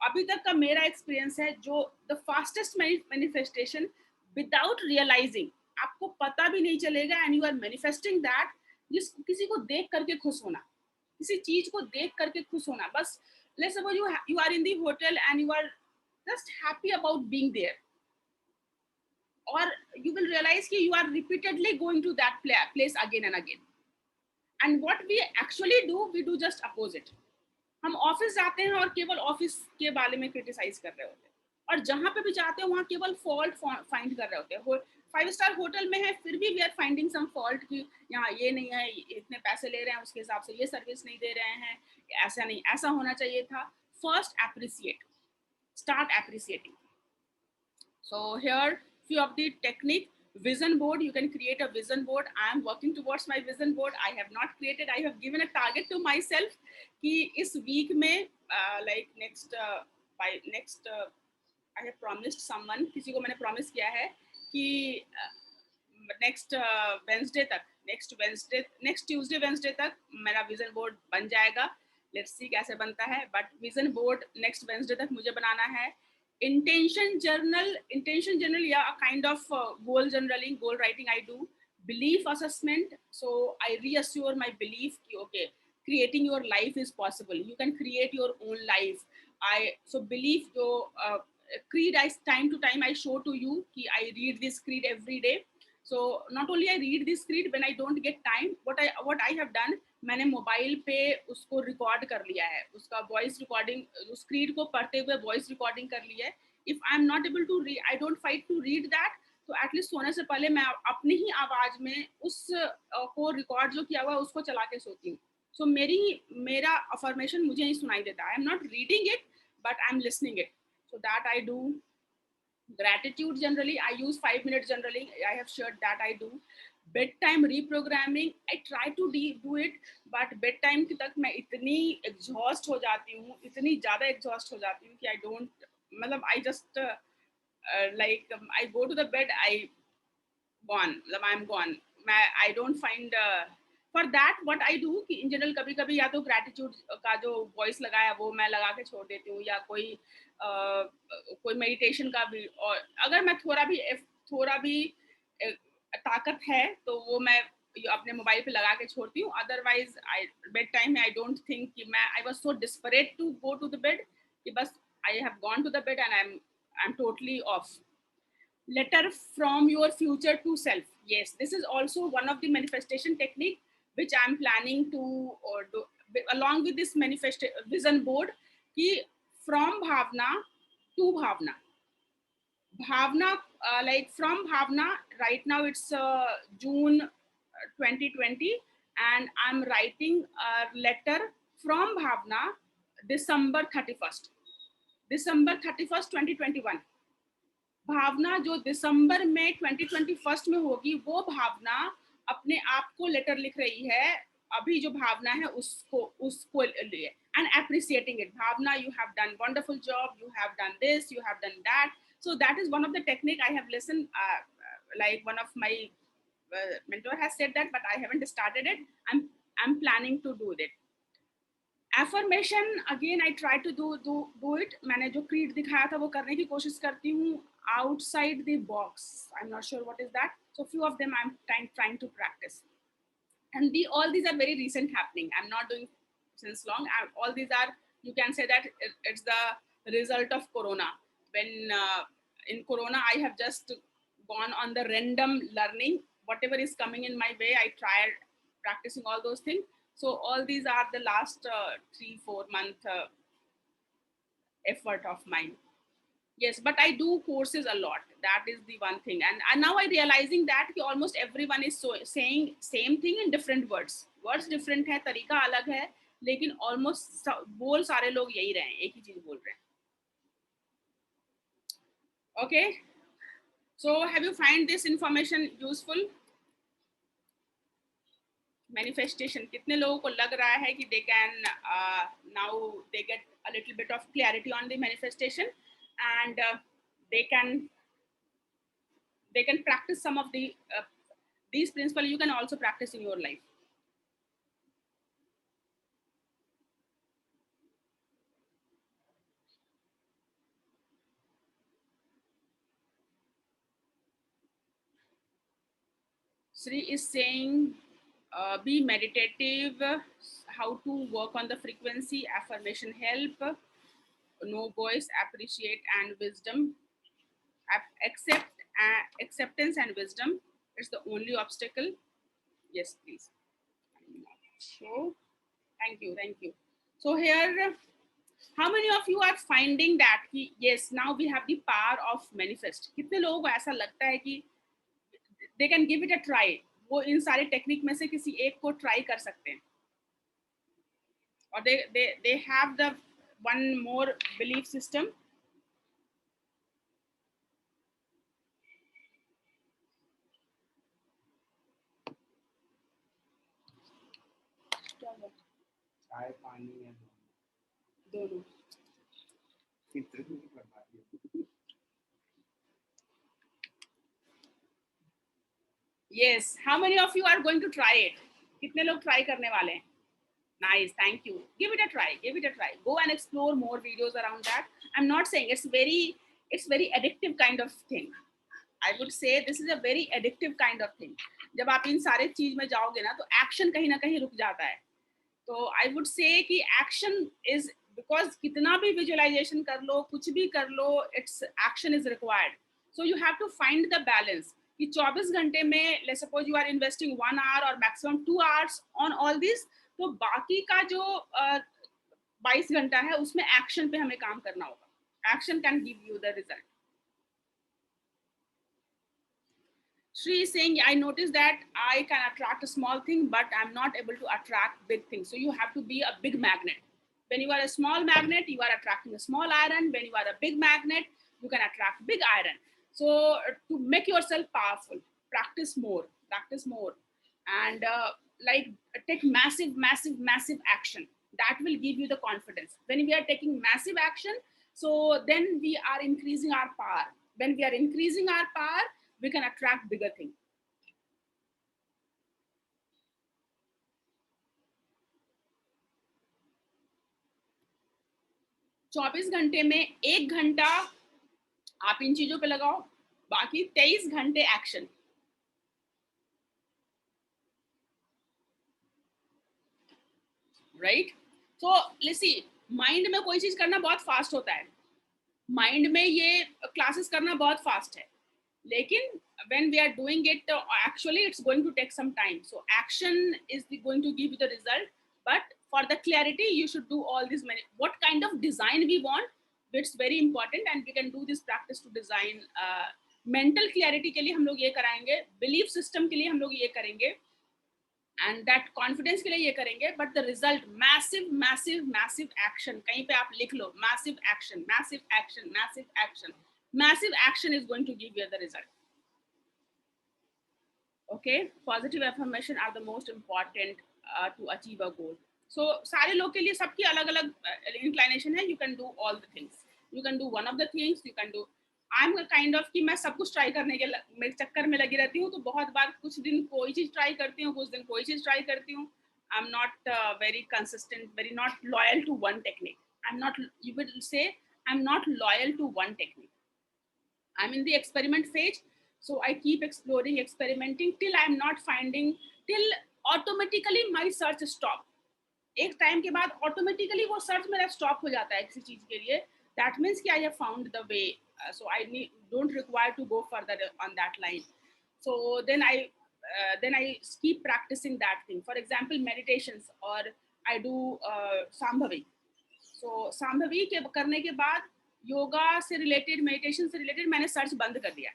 अभी तक का मेरा एक्सपीरियंस है जो the fastest manifestation without realizing, आपको पता भी नहीं चलेगा and you are manifesting that, किसी को देख करके खुश होना, किसी चीज को देख करके खुश होना. बस let's suppose you are in the hotel and you are just happy about being there, or you will realize that you are repeatedly going to that place again and again. And what we actually do just opposite. हम office जाते हैं और केवल office के बारे में criticise कर रहे होते हैं, और जहां पे भी जाते हैं वहां केवल फॉल्ट फाइंड कर रहे होते हैं. 5 स्टार होटल में है फिर भी we are finding some fault कि यहाँ ये नहीं है, इतने पैसे ले रहे हैं उसके हिसाब से ये सर्विस नहीं दे रहे हैं, ऐसा नहीं, ऐसा होना चाहिए था. First appreciate, start appreciating. So here few of the technique. Vision board, you can create a vision board. I am working towards my vision board. I have not created, I have given a target to myself कि इस week में like next by next I have promised someone, किसी को मैंने promise किया है कि next Wednesday तक, next Tuesday Wednesday तक मेरा vision board बन जाएगा. Let's see कैसे बनता है, but vision board next Wednesday तक मुझे बनाना है. Intention journal, yeah, a kind of goal journaling, goal writing I do. Belief assessment, so I reassure my belief कि okay, creating your life is possible, you can create your own life. So belief जो creed, I time to time I show to you कि I read this creed every day. So not only I read this creed, when I don't get time, what I have done, मैंने mobile पे उसको record कर लिया है, उसका voice recording, उस creed को पढ़ते हुए वॉइस रिकॉर्डिंग कर लिया है. If I am not able to read, I don't fight to read that, तो एटलीस्ट सोने से पहले मैं अपनी ही आवाज में उस को रिकॉर्ड जो किया हुआ उसको चला के सोती हूँ. सो मेरा अफर्मेशन मुझे ही सुनाई देता है. आई am not reading it but I am listening it. So that I do. Gratitude generally I use 5-minute journaling, I have shared that I do. Bedtime reprogramming, I try to do it, but bedtime तक मैं इतनी exhaust हो जाती हूँ, इतनी ज़्यादा exhaust हो जाती हूँ कि I don't, मतलब I just like I go to the bed, I gone, मतलब I'm gone. I don't find for that what I do कि in general कभी कभी या तो gratitude का जो voice लगाया वो मैं लगा के छोड़ देती हूँ, या कोई मेडिटेशन का भी, और अगर मैं थोड़ा भी ताकत है तो वो मैं अपने मोबाइल पे लगा के छोड़ती हूँ. अदरवाइज बेड टाइम में आई डोंट थिंक कि मैं I was so desperate to go to the bed कि बस I have gone to the bed and I am totally off. Letter from your future to self, yes, this is also one of the manifestation technique which I am planning to do along with this manifest vision board ki from bhavna to bhavna. Like from bhavna, right now it's June 2020 and I'm writing a letter from bhavna December 31st 2021. भावना जो दिसंबर में 2021 में होगी, वो भावना अपने आप को letter लिख रही है, अभी जो भावना है उसको लिए, and appreciating it. Bhavna, you have done wonderful job, you have done this, you have done that. So that is one of the technique I have listened, like one of my mentor has said that, but I haven't started it. I'm planning to do that. Affirmation, again I try to do it. मैंने जो creed दिखाया था वो करने की कोशिश करती हूँ outside the box. I'm not sure what is that. So few of them I'm trying to practice. And all these are very recent happening. I'm not doing since long. All these are, you can say that it's the result of Corona. When in Corona, I have just gone on the random learning. Whatever is coming in my way, I tried practicing all those things. So all these are the last 3-4 month effort of mine. Yes, but I do courses a lot. That is the one thing. And now I'm realizing that almost everyone is saying same thing in different words. Words different है, तरीका अलग है, लेकिन almost बोल सारे लोग यही रहे हैं, एक ही चीज बोल रहे हैं. Okay. So have you find this information useful? Manifestation. कितने लोगों को लग रहा है कि they can now they get a little bit of clarity on the manifestation, and they can practice some of the these principles. You can also practice in your life. Sri is saying, be meditative, how to work on the frequency, affirmation help, no voice, appreciate and wisdom, acceptance and wisdom. It's the only obstacle. Yes, please. So, thank you. So here, how many of you are finding that yes, now we have the power of manifest? कितने लोगों को ऐसा लगता है कि they can give it a try? वो इन सारे technique में से किसी एक को ट्राई कर सकते हैं, और they have the one more belief system. चाय पानी है दोनों. Yes, how many of you are going to try it? कितने लोग ट्राई करने वाले हैं? Nice, thank you. Give it a try. Go and explore more videos around that. I'm not saying it's very addictive kind of thing. I would say this is a very addictive kind of thing. जब आप इन सारे चीज में जाओगे ना, तो action कहीं ना कहीं रुक जाता है. तो I would say कि action is, because कितना भी visualization कर लो, कुछ भी कर लो, it's action is required. So you have to find the balance. कि 24 घंटे में, let's suppose you are investing 1 hour or maximum 2 hours on all this, तो बाकी का जो 22 घंटा है उसमें एक्शन पे हमें काम करना होगा. Action can give you the result. Shri is saying, I noticed that I can attract a small thing, but I'm not able to attract big things. So you have to be a big magnet. When you are a small magnet, you are attracting a small iron. When you are a big magnet, you can attract big iron. So to make yourself powerful, practice more, and like take massive action. That will give you the confidence. When we are taking massive action, so then we are increasing our power. When we are increasing our power, we can attract bigger things. चौबीस घंटे में 1 घंटा आप इन चीजों पे लगाओ, बाकी 23 घंटे action. Right? So let's see, mind में कोई चीज करना बहुत फास्ट होता है. माइंड में ये क्लासेस करना बहुत फास्ट है, लेकिन when we are doing it, actually it's going to take some time. So action is going to give you the result, but for the clarity you should do all this what kind of design we want. It's very important, and we can do this practice to design. Mental clarity के लिए हम लोग ये कराएंगे, belief system के लिए हम लोग ये करेंगे, and that confidence के लिए ये करेंगे. But the result, massive action. कहीं पे आप लिख लो, massive action. Massive action is going to give you the result. Okay, positive affirmation are the most important to achieve a goal. So सारे लोग के लिए सबकी अलग अलग inclination है. You can do all the things. You can do one of the things. You can do. I'm a kind of कि मैं सब कुछ ट्राई करने के मेरे चक्कर में लगी रहती हूँ. तो बहुत बार कुछ दिन कोई चीज ट्राई करती हूँ, कुछ दिन कोई चीज ट्राई करती हूँ. I'm not very consistent, very not loyal to one technique. I'm not. You would say I'm not loyal to one technique. I'm in the experiment phase. So I keep exploring, experimenting till I'm not finding, till automatically my search stop. एक time के बाद automatically वो search मेरा stop हो जाता है किसी चीज के लिए. दैट मीन्स कि I have found the way. So I don't require to go further on that line. So then I keep practicing that thing. For example, meditations, or I do Sambhavi. So Sambhavi के करने के बाद yoga से related, meditation से related मैंने search बंद कर दिया.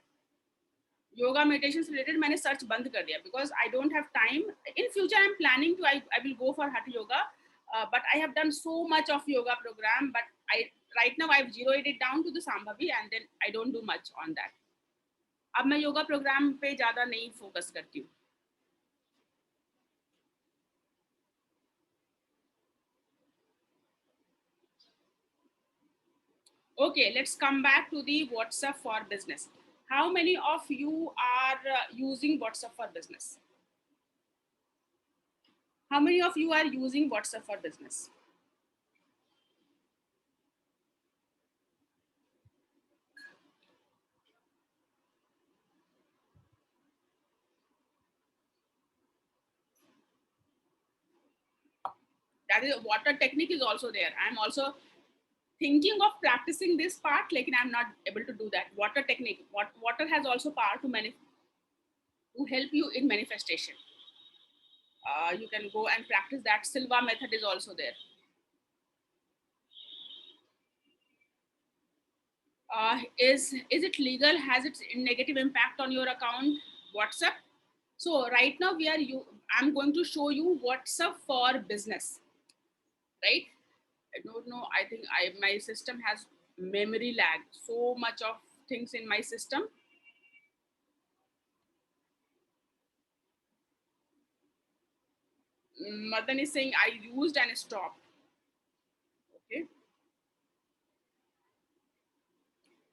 योगा मेडिटेशन से रिलेटेड मैंने सर्च बंद कर दिया because I don't have time. In future I am planning to I will go for hatha yoga, but I have done so much of yoga program, but I right now I have zeroed it down to the Sambhavi and then I don't do much on that. अब मैं yoga programme पे ज्यादा नहीं focus करती हूँ. Okay, let's come back to the WhatsApp for Business. How many of you are using WhatsApp for Business? How many of you are using WhatsApp for Business? That is, water technique is also there. I'm also thinking of practicing this part, like I'm not able to do that. Water technique. Water has also power to help you in manifestation. You can go and practice that. Silva method is also there. Is it legal? Has it negative impact on your account? WhatsApp. So right now I'm going to show you WhatsApp for Business. Right? I don't know. I think my system has memory lag. So much of things in my system. Madan is saying I used and stopped. Okay.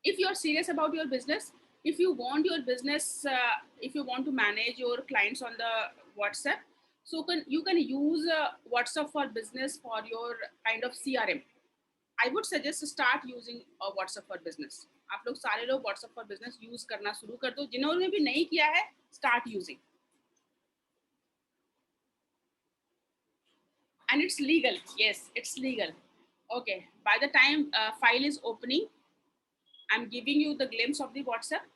If you're serious about your business, if you want your business, if you want to manage your clients on the WhatsApp, so you can use WhatsApp for Business for your kind of CRM. I would suggest to start using WhatsApp for Business. आप लोग सारे लोग WhatsApp for Business use करना शुरू कर दो. जिन्होंने भी नहीं किया है, start using. And it's legal. Yes, it's legal. Okay. By the time file is opening, I'm giving you the glimpse of the WhatsApp.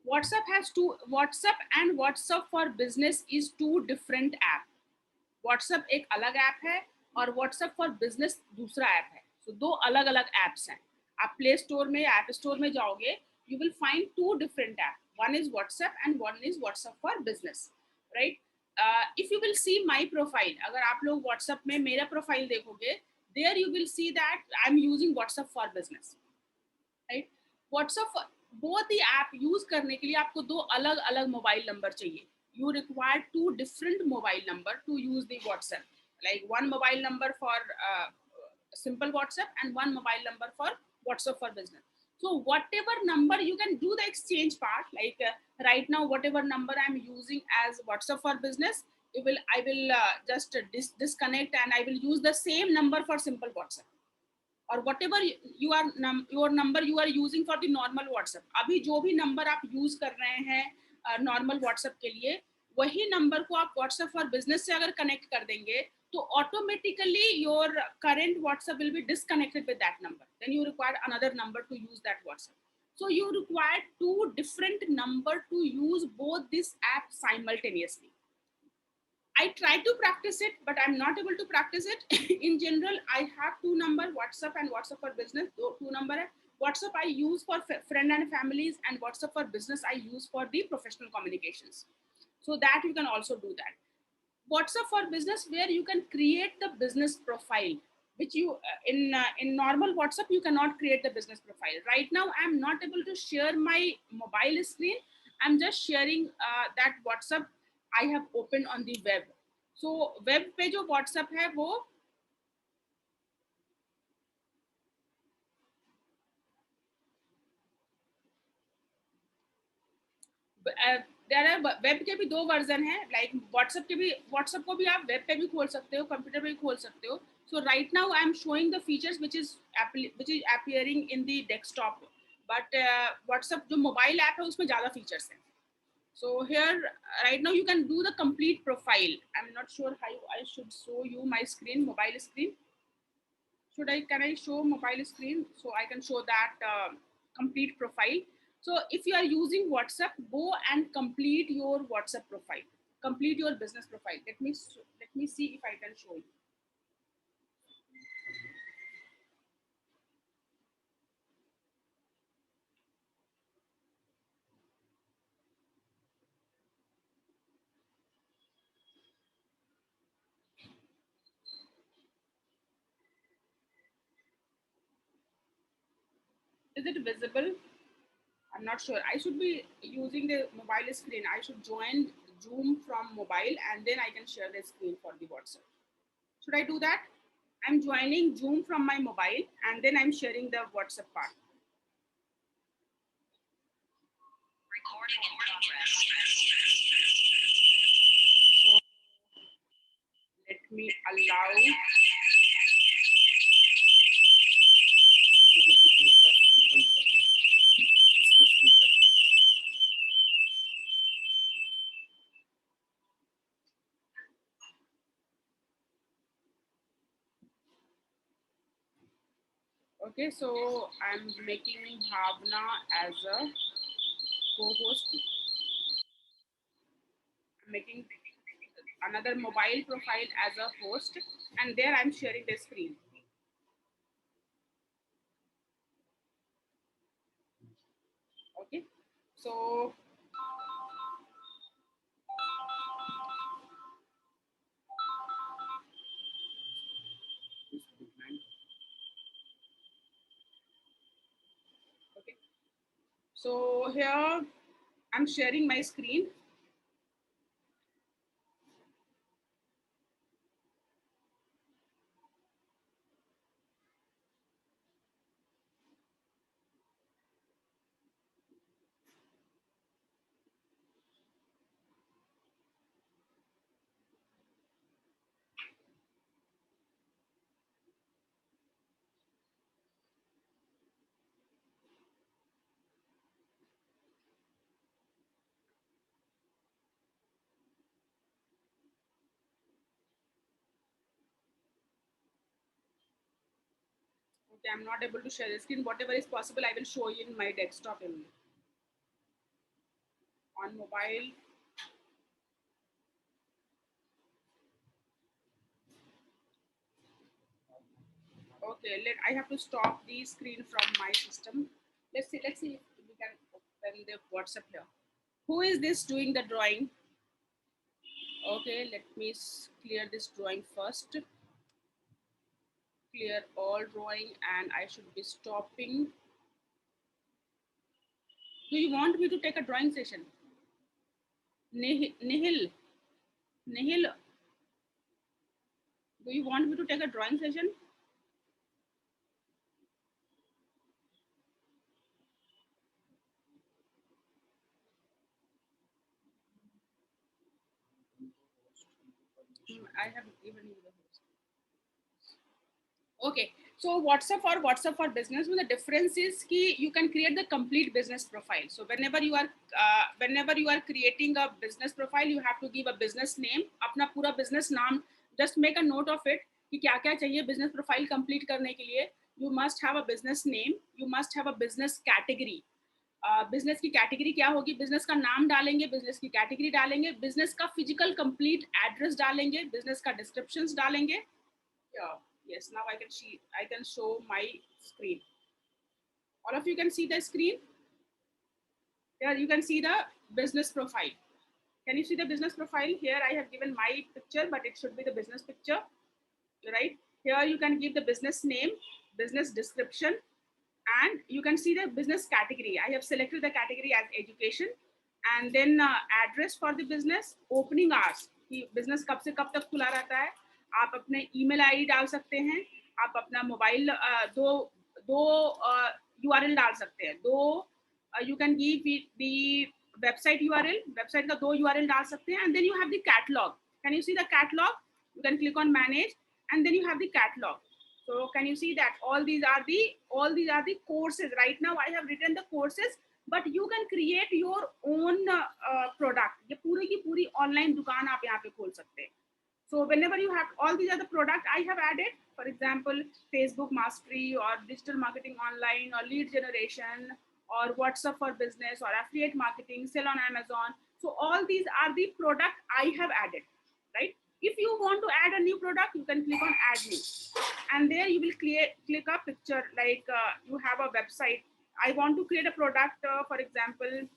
WhatsApp and WhatsApp for Business is two different apps. WhatsApp एक अलग app है और WhatsApp for Business दूसरा app है. So दो अलग अलग apps हैं. आप प्ले स्टोर में, ऐप स्टोर में जाओगे, you will find two different apps. One is WhatsApp and one is WhatsApp for Business, right? If you will see my profile, अगर आप लोग WhatsApp में मेरा प्रोफाइल देखोगे, there you will see that I'm using WhatsApp for Business, right? WhatsApp for both the app use करने के लिए आपको दो अलग अलग मोबाइल नंबर चाहिए. You require two different mobile number to use the WhatsApp. Like one mobile number for simple WhatsApp and one mobile number for WhatsApp for Business. So whatever number you can do the exchange part, like right now, whatever number I'm using as WhatsApp for Business, I will just disconnect and I will use the same number for simple WhatsApp. और whatever your number you are using for the normal WhatsApp. अभी जो भी number आप use कर रहे हैं normal WhatsApp के लिए, वही number को आप WhatsApp for Business से अगर connect कर देंगे, तो automatically your current WhatsApp will be disconnected with that number. Then you require another number to use that WhatsApp. So you require two different number to use both this app simultaneously. I try to practice it, but I'm not able to practice it. In general, I have two number, WhatsApp and WhatsApp for Business. Two number. WhatsApp I use for friend and families, and WhatsApp for Business I use for the professional communications. So that you can also do that. WhatsApp for Business, where you can create the business profile which you in normal WhatsApp you cannot create the business profile. Right now I'm not able to share my mobile screen. I'm just sharing that WhatsApp I have opened on the web. So web पे जो WhatsApp है वो there are web के भी दो version है, like WhatsApp के भी, व्हाट्सएप को भी आप वेब पे भी खोल सकते हो, कंप्यूटर पे भी खोल सकते हो. So right now I am showing the features which is appearing in the desktop, but WhatsApp जो मोबाइल ऐप है उसमें ज्यादा फीचर्स हैं. So here right now you can do the complete profile. I'm not sure how I should show you my screen, mobile screen. Can I show mobile screen so I can show that complete profile? So if you are using WhatsApp, go and complete your WhatsApp profile, complete your business profile. Let me see if I can show you. Is it visible? I'm not sure. I should be using the mobile screen. I should join Zoom from mobile and then I can share the screen for the WhatsApp. Should I do that? I'm joining Zoom from my mobile and then I'm sharing the WhatsApp part. Recording in progress. So let me allow. Okay, so I'm making Bhavna as a co-host. I'm making another mobile profile as a host, and there I'm sharing the screen. Okay, so okay, so here I'm sharing my screen. Okay, I'm not able to share the screen. Whatever is possible, I will show you in my desktop only. On mobile. Okay, I have to stop the screen from my system. Let's see if we can open the WhatsApp here. Who is this doing the drawing? Okay, let me clear this drawing first. Clear all drawing and I should be stopping. Do you want me to take a drawing session? Nihil, do you want me to take a drawing session? I have given you the host. Okay, so WhatsApp for business, the difference is कि you can create the complete business profile. So whenever you are creating a business profile, you have to give a business name, अपना पूरा business नाम, just make a note of it कि क्या क्या चाहिए business profile complete करने के लिए. You must have a business name, you must have a business category. Business की कैटेगरी क्या होगी, बिजनेस का नाम डालेंगे, बिजनेस की कैटेगरी डालेंगे, बिजनेस का फिजिकल कंप्लीट एड्रेस डालेंगे, बिजनेस का डिस्क्रिप्शंस डालेंगे. Yes, now I can show my screen. All of you can see the screen. Here you can see the business profile. Can you see the business profile? Here I have given my picture, but it should be the business picture, right? Here you can give the business name, business description, and you can see the business category. I have selected the category as education, and then address for the business, opening hours कि business कब से कब तक खुला रहता है. आप अपने email ID डाल सकते हैं, आप अपना मोबाइल दो URL डाल सकते हैं, दो you can give the website URL, website का दो URL डाल सकते हैं, and then you have the catalog. Can you see the catalog? You can click on manage, and then you have the catalog. So can you see that all these are the courses. Right now I have written the courses, but you can create your own product. ये पूरी की पूरी online दुकान आप यहाँ पे खोल सकते हैं. So whenever you have all these are the product I have added, for example, Facebook Mastery or digital marketing online or lead generation or WhatsApp for business or affiliate marketing, sell on Amazon. So all these are the product I have added, right? If you want to add a new product, you can click on add new, and there you will click a picture like you have a website. I want to create a product, for example,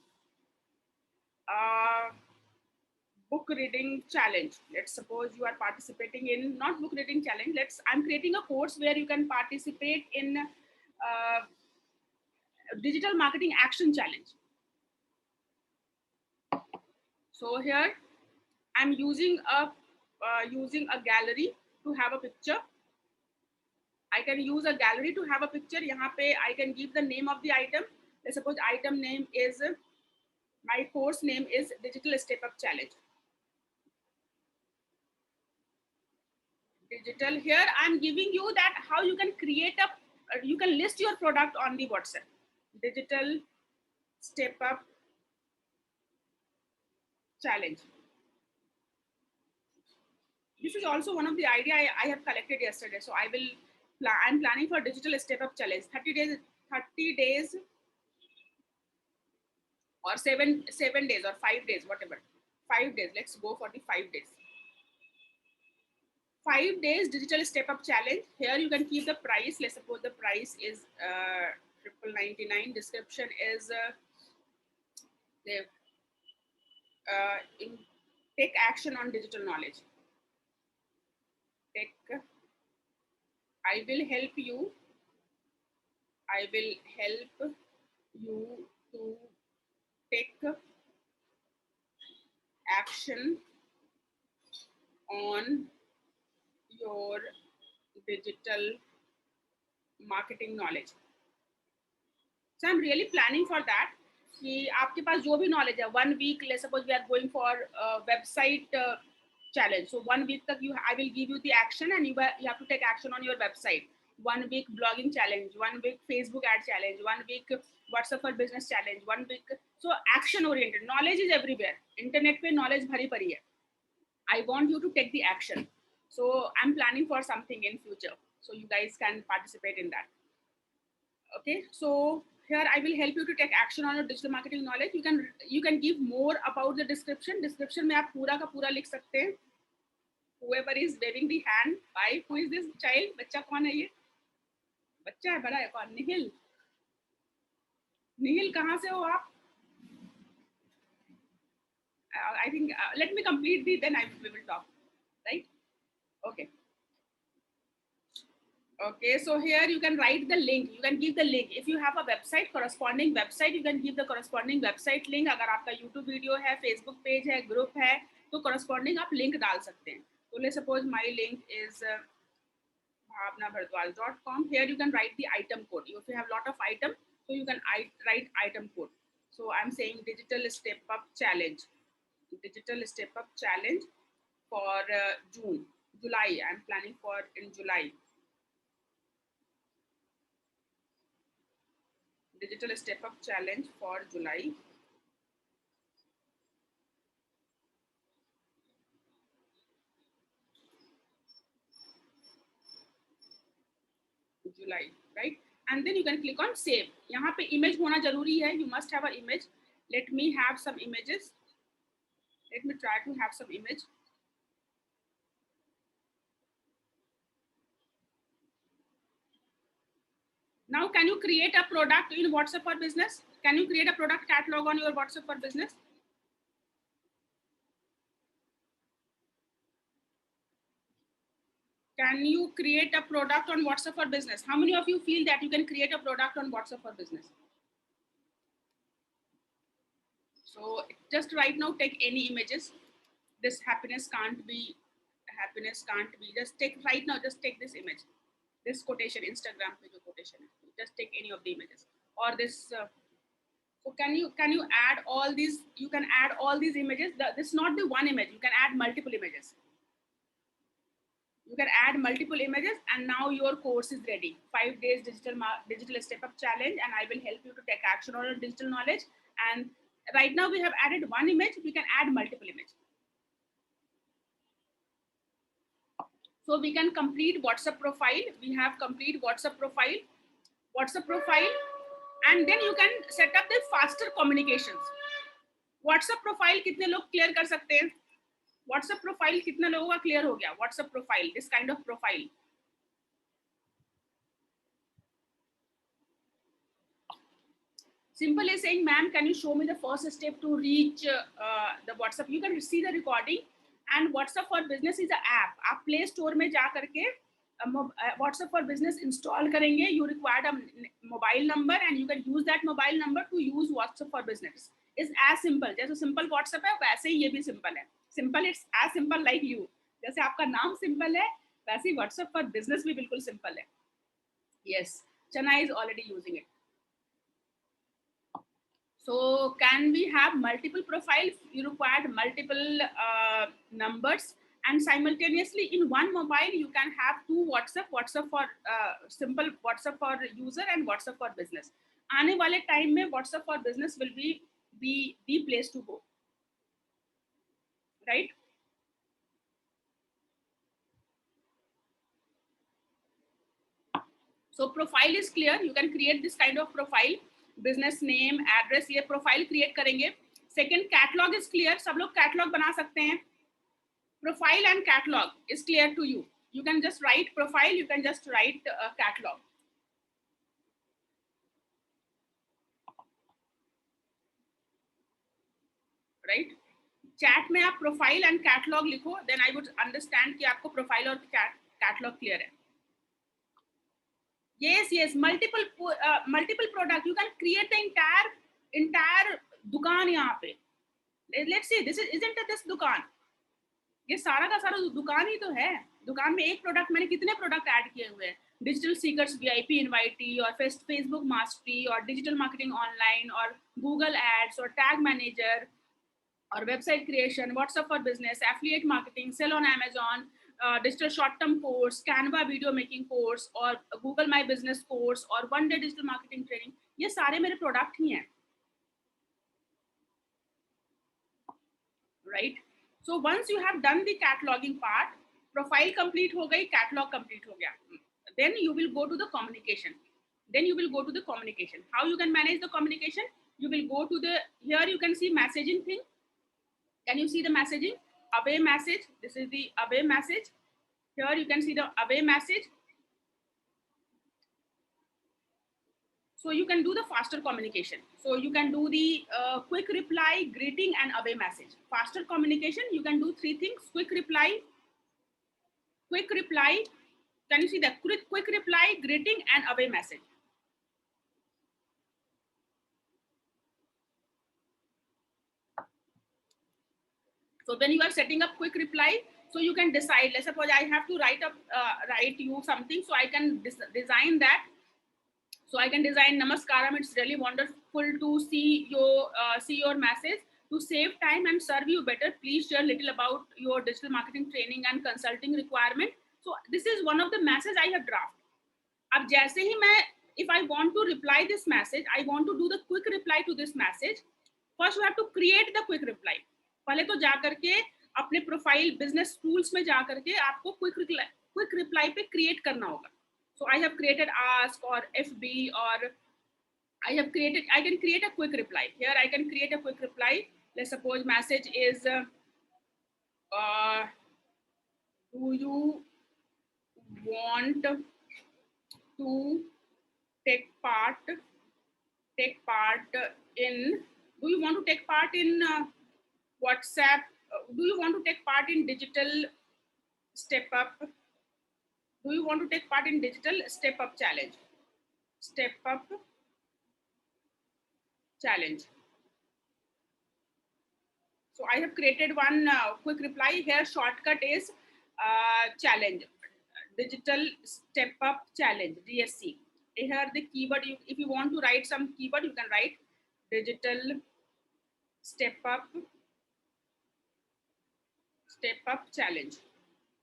book reading challenge. Let's suppose you are participating in not book reading challenge. I'm creating a course where you can participate in digital marketing action challenge. So here I'm using a gallery to have a picture. I can use a gallery to have a picture. यहाँ पे I can give the name of the item. Let's suppose item name is, my course name is Digital Step Up Challenge. Digital. Here I'm giving you that how you can create you can list your product on the WhatsApp. Digital Step Up Challenge. This is also one of the idea I have collected yesterday. So I'm planning for Digital Step Up Challenge. 30 days or seven days or 5 days, whatever. 5 days. Let's go for the 5 days. 5 days Digital Step Up Challenge. Here you can keep the price. Let's suppose the price is 999. Description is take action on digital knowledge. I will help you to take action on your digital marketing knowledge. So I'm really planning for that कि आपके पास जो भी knowledge है, 1 week, let's suppose we are going for website challenge. So 1 week तक I will give you the action, and you have to take action on your website. 1 week blogging challenge, 1 week Facebook ad challenge, 1 week WhatsApp for business challenge, 1 week. So action oriented. Knowledge is everywhere. Internet पे knowledge भरी पड़ी है. I want you to take the action. So I'm planning for something in future. So you guys can participate in that. Okay. So here I will help you to take action on your digital marketing knowledge. You can give more about the description. Description में आप पूरा का पूरा लिख सकते हैं. Whoever is waving the hand, why? Who is this child? बच्चा कौन है ये? बच्चा है, बड़ा है कौन? निहिल. निहिल कहाँ से हो आप? I think let me complete then we will talk, right? Okay. Okay, so here you can write the link. You can give the link. If you have a website, corresponding website, you can give the corresponding website link. अगर आपका YouTube video है, Facebook page है, group है, तो corresponding आप link डाल सकते हैं. So let's suppose my link is bhavnabhardwaj.com. Here you can write the item code. If you have lot of items, so you can write item code. So I'm saying Digital Step Up Challenge. Digital Step Up Challenge for July. I'm planning for in July. Digital Step Up Challenge for July. July, right? And then you can click on save. यहाँ पे image होना जरूरी है. You must have an image. Let me have some images. Let me try to have some image. Now, can you create a product in WhatsApp for Business? Can you create a product catalog on your WhatsApp for Business? Can you create a product on WhatsApp for business? How many of you feel that you can create a product on WhatsApp for business? So just right now, take any images. This happiness can't be, just take right now, just take this image, this quotation, Instagram pe jo quotation hai. Just take any of the images or this. So can you add all these? You can add all these images. This is not the one image. You can add multiple images. You can add multiple images, and now your course is ready. 5 days digital step up challenge, and I will help you to take action on your digital knowledge. And right now we have added one image. We can add multiple images. So we can complete WhatsApp profile. We have complete WhatsApp profile, and then you can set up the faster communications. WhatsApp profile कितने लोग clear कर सकते हैं? WhatsApp profile कितने लोगों का clear हो गया? WhatsApp profile, this kind of profile. Simple is saying, ma'am, can you show me the first step to reach the WhatsApp? You can see the recording, and WhatsApp for Business is an app. आप Play Store में जा करके WhatsApp for Business install करेंगे. You require a mobile number, and you can use that mobile number to use WhatsApp for Business. It's as simple. जैसे simple WhatsApp है, वैसे ही ये भी simple है. Simple, it's as simple like you. जैसे आपका नाम simple है, वैसे ही WhatsApp for Business भी बिल्कुल simple है. Yes, Chana is already using it. So can we have multiple profiles? You require multiple numbers, and simultaneously in one mobile you can have two WhatsApp for simple, WhatsApp for user, and WhatsApp for business. आने वाले time में WhatsApp for business will be the place to go, right? So profile is clear. You can create this kind of profile. Business name, address, ये profile create करेंगे. Second, catalog is clear. सब लोग catalog बना सकते हैं. Profile and catalog is clear to you. You can just write profile. You can just write catalog. Right? Chat में आप profile and catalog लिखो. Then I would understand कि आपको profile और catalog clear है. Yes, multiple product. You can create the entire दुकान यहाँ पे. Let's see, isn't it this दुकान? ये सारा का सारा दुकान ही तो है. दुकान में एक प्रोडक्ट, मैंने कितने प्रोडक्ट ऐड किए हुए हैं? डिजिटल सीकर्स, VIP इनवाइटी, और फेसबुक मास्टरी, और डिजिटल मार्केटिंग ऑनलाइन, और गूगल एड्स, और टैग मैनेजर, और website creation, WhatsApp for business, affiliate marketing, sale on Amazon, digital short term course, Canva video making course, और Google my business course, और 1 day digital marketing training. ये सारे मेरे product ही हैं, right? So once you have done the cataloging part, profile complete हो गई, catalog complete हो गया. Then you will go to the communication. How you can manage the communication? You will go to the, here you can see messaging thing. Can you see the messaging? Away message. This is the away message. Here you can see the away message. So you can do the faster communication. So you can do the quick reply, greeting, and away message. Faster communication, you can do 3 things: quick reply. Can you see that? Quick reply, greeting, and away message. So when you are setting up quick reply, so you can decide. Let's suppose I have to write you something, so I can design that. So I can design Namaskaram. It's really wonderful to see your message. To save time and serve you better, please share little about your digital marketing training and consulting requirement. So this is one of the message I have drafted. अब जैसे ही मैं, if I want to reply this message, I want to do the quick reply to this message. First, you have to create the quick reply. पहले तो जा करके अपने profile business tools में जा करके आपको क्विक रिप्लाई पे क्रिएट करना होगा. So I have created ask or FB, or I can create a quick reply. Here I can create a quick reply. Let's suppose message is, do you want to take part in WhatsApp? Do you want to take part in digital step up Do you want to take part in digital step up challenge? Step up challenge. So I have created one quick reply here. Shortcut is challenge, digital step up challenge, DSC. Here the keyword, if you want to write some keyword, you can write digital step up challenge.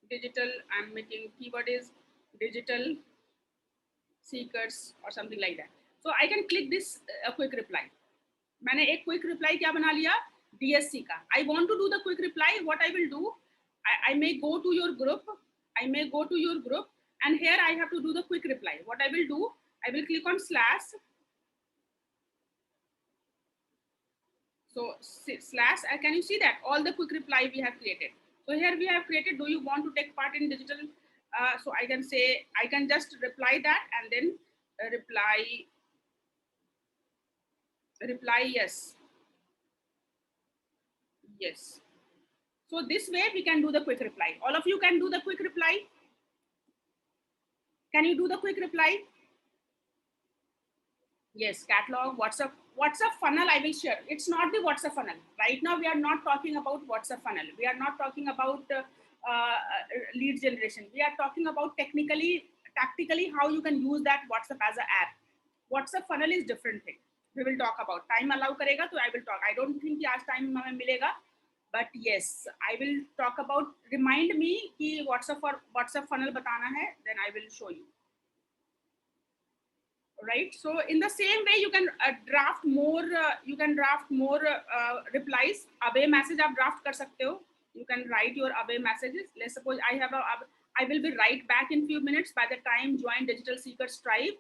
Digital, I'm making keyword is digital seekers or something like that. So I can click this quick reply. मैंने एक quick reply क्या बना लिया, DSC का. I want to do the quick reply. What I will do, I may go to your group. And here I have to do the quick reply. What I will do, I will click on slash. So slash, can you see that all the quick reply we have created? So here we have created, do you want to take part in digital? So I can say, I can just reply that and then reply yes. So this way we can do the quick reply. All of you can do the quick reply. Can you do the quick reply? Yes, catalog, WhatsApp funnel I will share. It's not the WhatsApp funnel. Right now we are not talking about WhatsApp funnel. We are not talking about lead generation. We are talking about tactically how you can use that WhatsApp as an app. WhatsApp funnel is different thing. We will talk about. Time allow karega, so I will talk. I don't think कि आज time हमें मिलेगा. But yes, I will talk about, remind me कि WhatsApp funnel बताना है, then I will show you. Right? So in the same way, you can draft more replies. Away message आप draft कर सकते हो. You can write your away messages. Let's suppose I will be right back in few minutes. By the time join Digital Seekers Tribe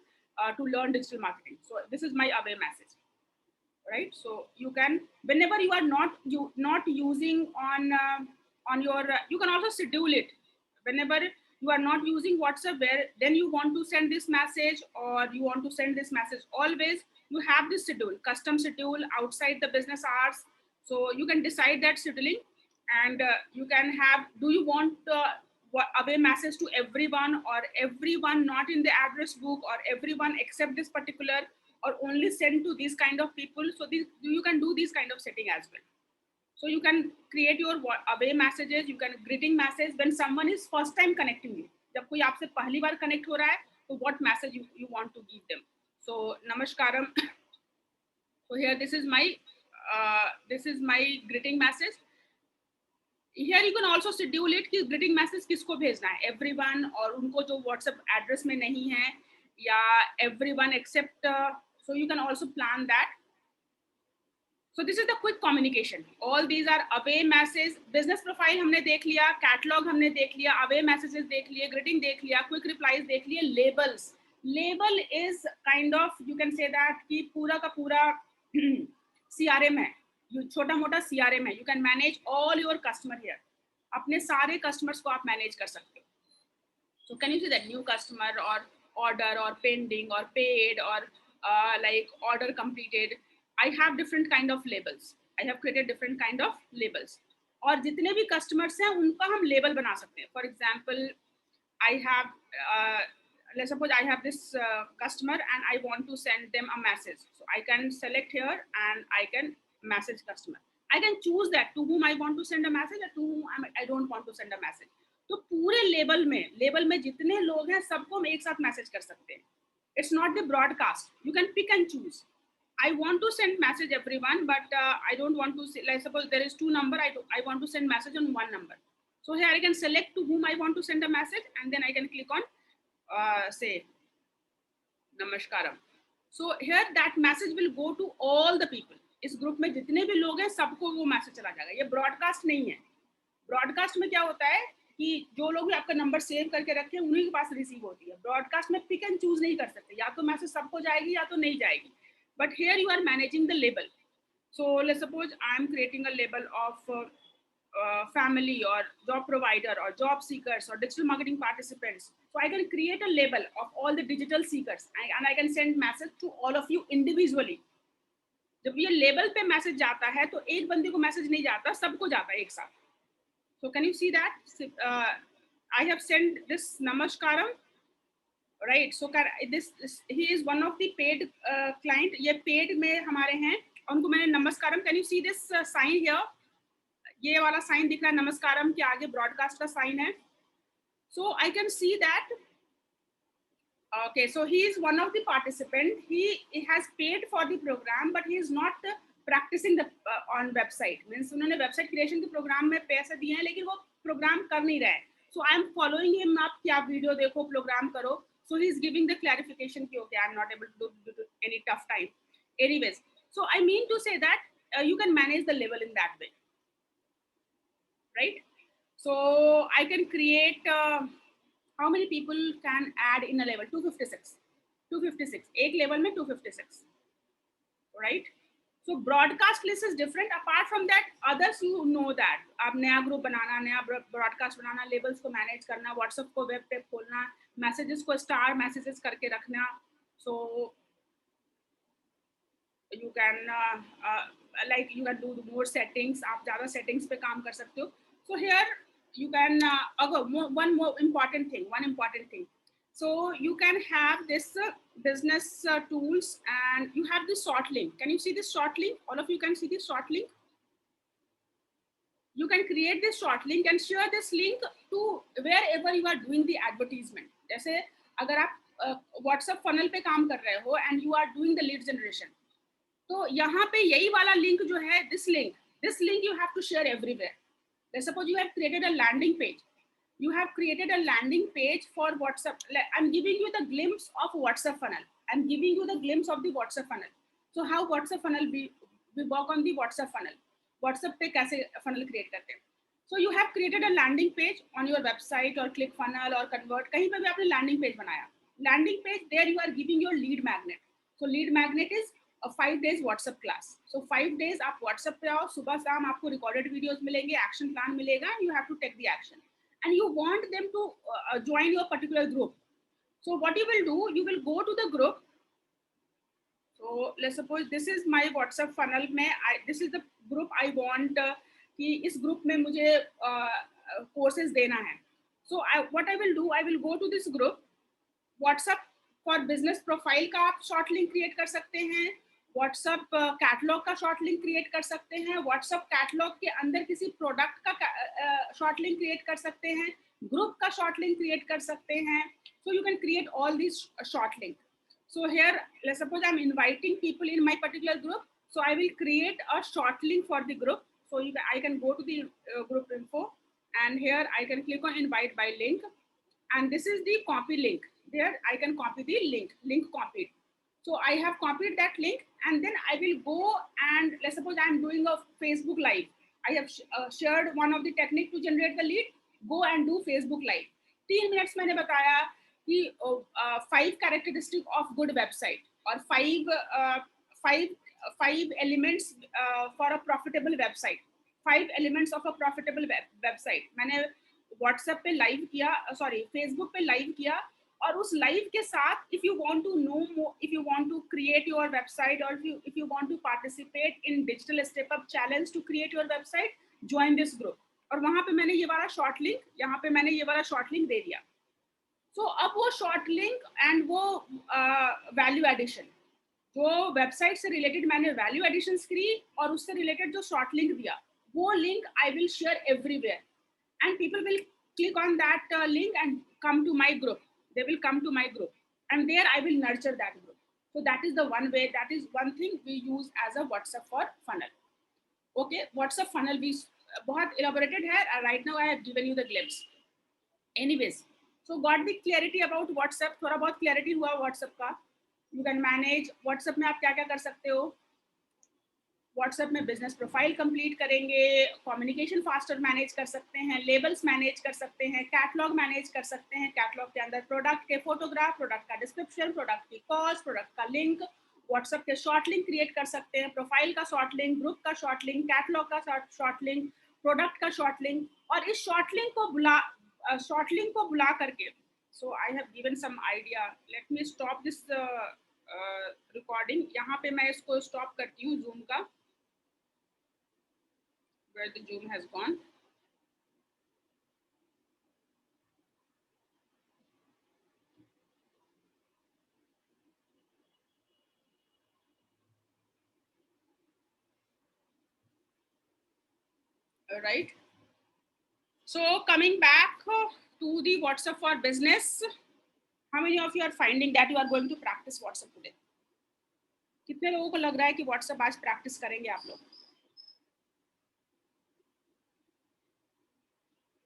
to learn digital marketing. So this is my away message. Right, so you can, whenever you are not using on your you can also schedule it. Whenever you are not using WhatsApp, where then you want to send this message or you want to send this message, always you have this schedule, custom schedule outside the business hours. So you can decide that scheduling, and you can have, do you want away message to everyone, or everyone not in the address book, or everyone except this particular, or only send to these kind of people. So you can do this kind of setting as well. So you can create your away messages. You can greeting message when someone is first time connecting you. जब कोई आपसे पहली बार connect हो रहा है, तो what message you want to give them. So namaskaram. So here this is my greeting message. Here you can also schedule it कि greeting message किसको भेजना है, everyone, और उनको जो WhatsApp address में नहीं है, या everyone except. So you can also plan that. So this is the quick communication. All these are away message. Business profile हमने देख लिया, catalog हमने देख लिया, away messages देख लिए, greeting देख लिया, quick replies देख लिए, labels. Label is kind of, you can say that कि पूरा का पूरा CRM है, छोटा मोटा CRM है. You can manage all your customer here. अपने सारे customers को आप manage कर सकते हो. So can you see that new customer, or order, or pending, or paid, or like order completed? I have different kind of labels. I have created different kind of labels. और जितने भी customers हैं उनका हम label बना सकते हैं. For example, I have let's suppose I have this customer and I want to send them a message. So I can select here and I can message customer. I can choose that to whom I want to send a message or to whom I don't want to send a message. तो पूरे label में जितने लोग हैं सबको हम एक साथ मैसेज कर सकते हैं. It's not the broadcast. You can pick and choose. I want to send message everyone, but I don't want to. Like suppose there is 2 number. I want to send message on 1 number. So here I can select to whom I want to send a message, and then I can click on say namaskaram. So here that message will go to all the people. इस group में जितने भी लोग हैं सबको वो message चला जाएगा. ये ब्रॉडकास्ट नहीं है. ब्रॉडकास्ट में क्या होता है कि जो लोग भी आपका नंबर सेव करके रखे हैं उन्हीं के पास रिसीव होती है. ब्रॉडकास्ट में पिक एंड चूज नहीं कर सकते, या तो मैसेज सबको जाएगी या तो नहीं जाएगी. But here you are managing the label. So let's suppose I am creating a label of family, or job provider, or job seekers, or digital marketing participants. So I can create a label of all the digital seekers, and I can send message to all of you individually. जब ये label पे message जाता है तो एक बंदे को message नहीं जाता, सबको जाता है एक साथ. So can you see that? I have sent this namaskaram, right? So this he is one of the paid client. ये paid में हमारे हैं, उनको मैंने नमस्कारम. Can you see this sign here? ये वाला sign दिख रहा है नमस्कारम के आगे broadcast का sign है. So I can see that. Okay, so he is one of the participant. He has paid for the program, but he is not practicing the on website. Means उन्होंने website creation के program में पैसे दिए हैं, लेकिन वो program कर नहीं रहा है. So I am following him up कि आप video देखो, program करो. So he is giving the clarification कि okay, I am not able to do due to any tough time. Anyways, so I mean to say that you can manage the level in that way, right? So I can create. How many people can add in a level? 256. 256. एक level में 256. Right? So broadcast list is different. Apart from that, others you know that. आप नया group बनाना, नया broadcast बनाना, labels को manage करना, WhatsApp को web पे खोलना, messages को star messages करके रखना. So you can like you can do more settings. आप ज़्यादा settings पे काम कर सकते हो. So here you can one more important thing. So you can have this business tools, and you have this short link. Can you see this short link? All of you can see this short link. You can create this short link and share this link to wherever you are doing the advertisement. जैसे अगर आप WhatsApp funnel पे काम कर रहे हो and you are doing the lead generation, तो यहाँ पे यही वाला link जो है, this link you have to share everywhere. Let's suppose you have created a landing page. You have created a landing page for WhatsApp. I'm giving you the glimpse of WhatsApp funnel. I'm giving you the glimpse of the WhatsApp funnel. So how WhatsApp funnel we work on the WhatsApp funnel. WhatsApp पे कैसे funnel create करते हैं. So you have created a landing page on your website or ClickFunnels or Convert. कहीं पे भी आपने landing page बनाया. Landing page, there you are giving your lead magnet. So lead magnet is a 5 days WhatsApp class. So 5 days आप WhatsApp पे आओ, सुबह शाम आपको recorded videos मिलेंगे, action plan मिलेगा, and you have to take the action. And you want them to join your particular group. So what you will do, you will go to the group. So let's suppose this is my WhatsApp funnel. This is the group I want कि इस group में मुझे courses देना है. So what I will do, I will go to this group. WhatsApp for business profile का आप short link create कर सकते हैं. WhatsApp कैटलॉग का शॉर्ट लिंक क्रिएट कर सकते हैं. WhatsApp कैटलॉग के अंदर किसी प्रोडक्ट का शॉर्ट लिंक क्रिएट कर सकते हैं. ग्रुप का शॉर्ट लिंक क्रिएट कर सकते हैं. So you can create all these short link. So here, let's suppose I'm inviting people in my particular group. So I will create a short link for the group. So I can go to the group info, and here I can click on invite by link. And this is the copy link. There I can copy the link copied. So I have copied that link, and then I will go and let's suppose I'm doing a Facebook live. I have shared one of the technique to generate the lead. Go and do Facebook live. 3 minutes मैंने बताया कि 5 characteristics of good website or 5 elements for a profitable website. 5 elements of a profitable website. मैंने WhatsApp पे live किया, Facebook पे live किया. और उस लाइव के साथ if you want to know more, if you want to create your website, or if you want to participate in digital step up challenge to create your website, join this group. और वहां पे मैंने ये वाला short link, यहाँ पे मैंने ये वाला शॉर्ट लिंक दे दिया. So अब वो शॉर्ट लिंक एंड वो वैल्यू एडिशन, जो वेबसाइट से रिलेटेड मैंने वैल्यू एडिशन करी और उससे रिलेटेड जो शॉर्ट लिंक दिया, वो link I will share everywhere, and people will click on that link and come to my group. They will come to my group, and there I will nurture that group. So that is the one way, that is one thing we use as a WhatsApp for funnel. Okay, WhatsApp funnel भी बहुत elaborated है. Right now I have given you the glimpse. Anyways, so got the clarity about WhatsApp. थोड़ा बहुत clarity हुआ WhatsApp का. You can manage WhatsApp में आप क्या क्या कर सकते हो. WhatsApp में बिजनेस प्रोफाइल कंप्लीट करेंगे, कम्युनिकेशन फास्टर मैनेज कर सकते हैं, लेबल्स मैनेज कर सकते हैं, कैटलॉग मैनेज कर सकते हैं. कैटलॉग के अंदर प्रोडक्ट के फोटोग्राफ, प्रोडक्ट का डिस्क्रिप्शन, प्रोडक्ट की कॉस्ट, प्रोडक्ट का लिंक. WhatsApp के शॉर्ट लिंक क्रिएट कर सकते हैं, प्रोफाइल का शॉर्ट लिंक, ग्रुप का शॉर्ट लिंक, कैटलॉग का शॉर्ट लिंक, प्रोडक्ट का शॉर्ट लिंक. और इस शॉर्ट लिंक को बुला करके, so I have given some idea. Let me stop this recording. यहाँ पे मैं इसको स्टॉप करती हूँ जूम का. Where the Zoom has gone. right? So coming back to the WhatsApp for business, how many of you are finding that you are going to practice WhatsApp today? कितने लोगों को लग रहा है कि WhatsApp आज practice करेंगे आप लोग?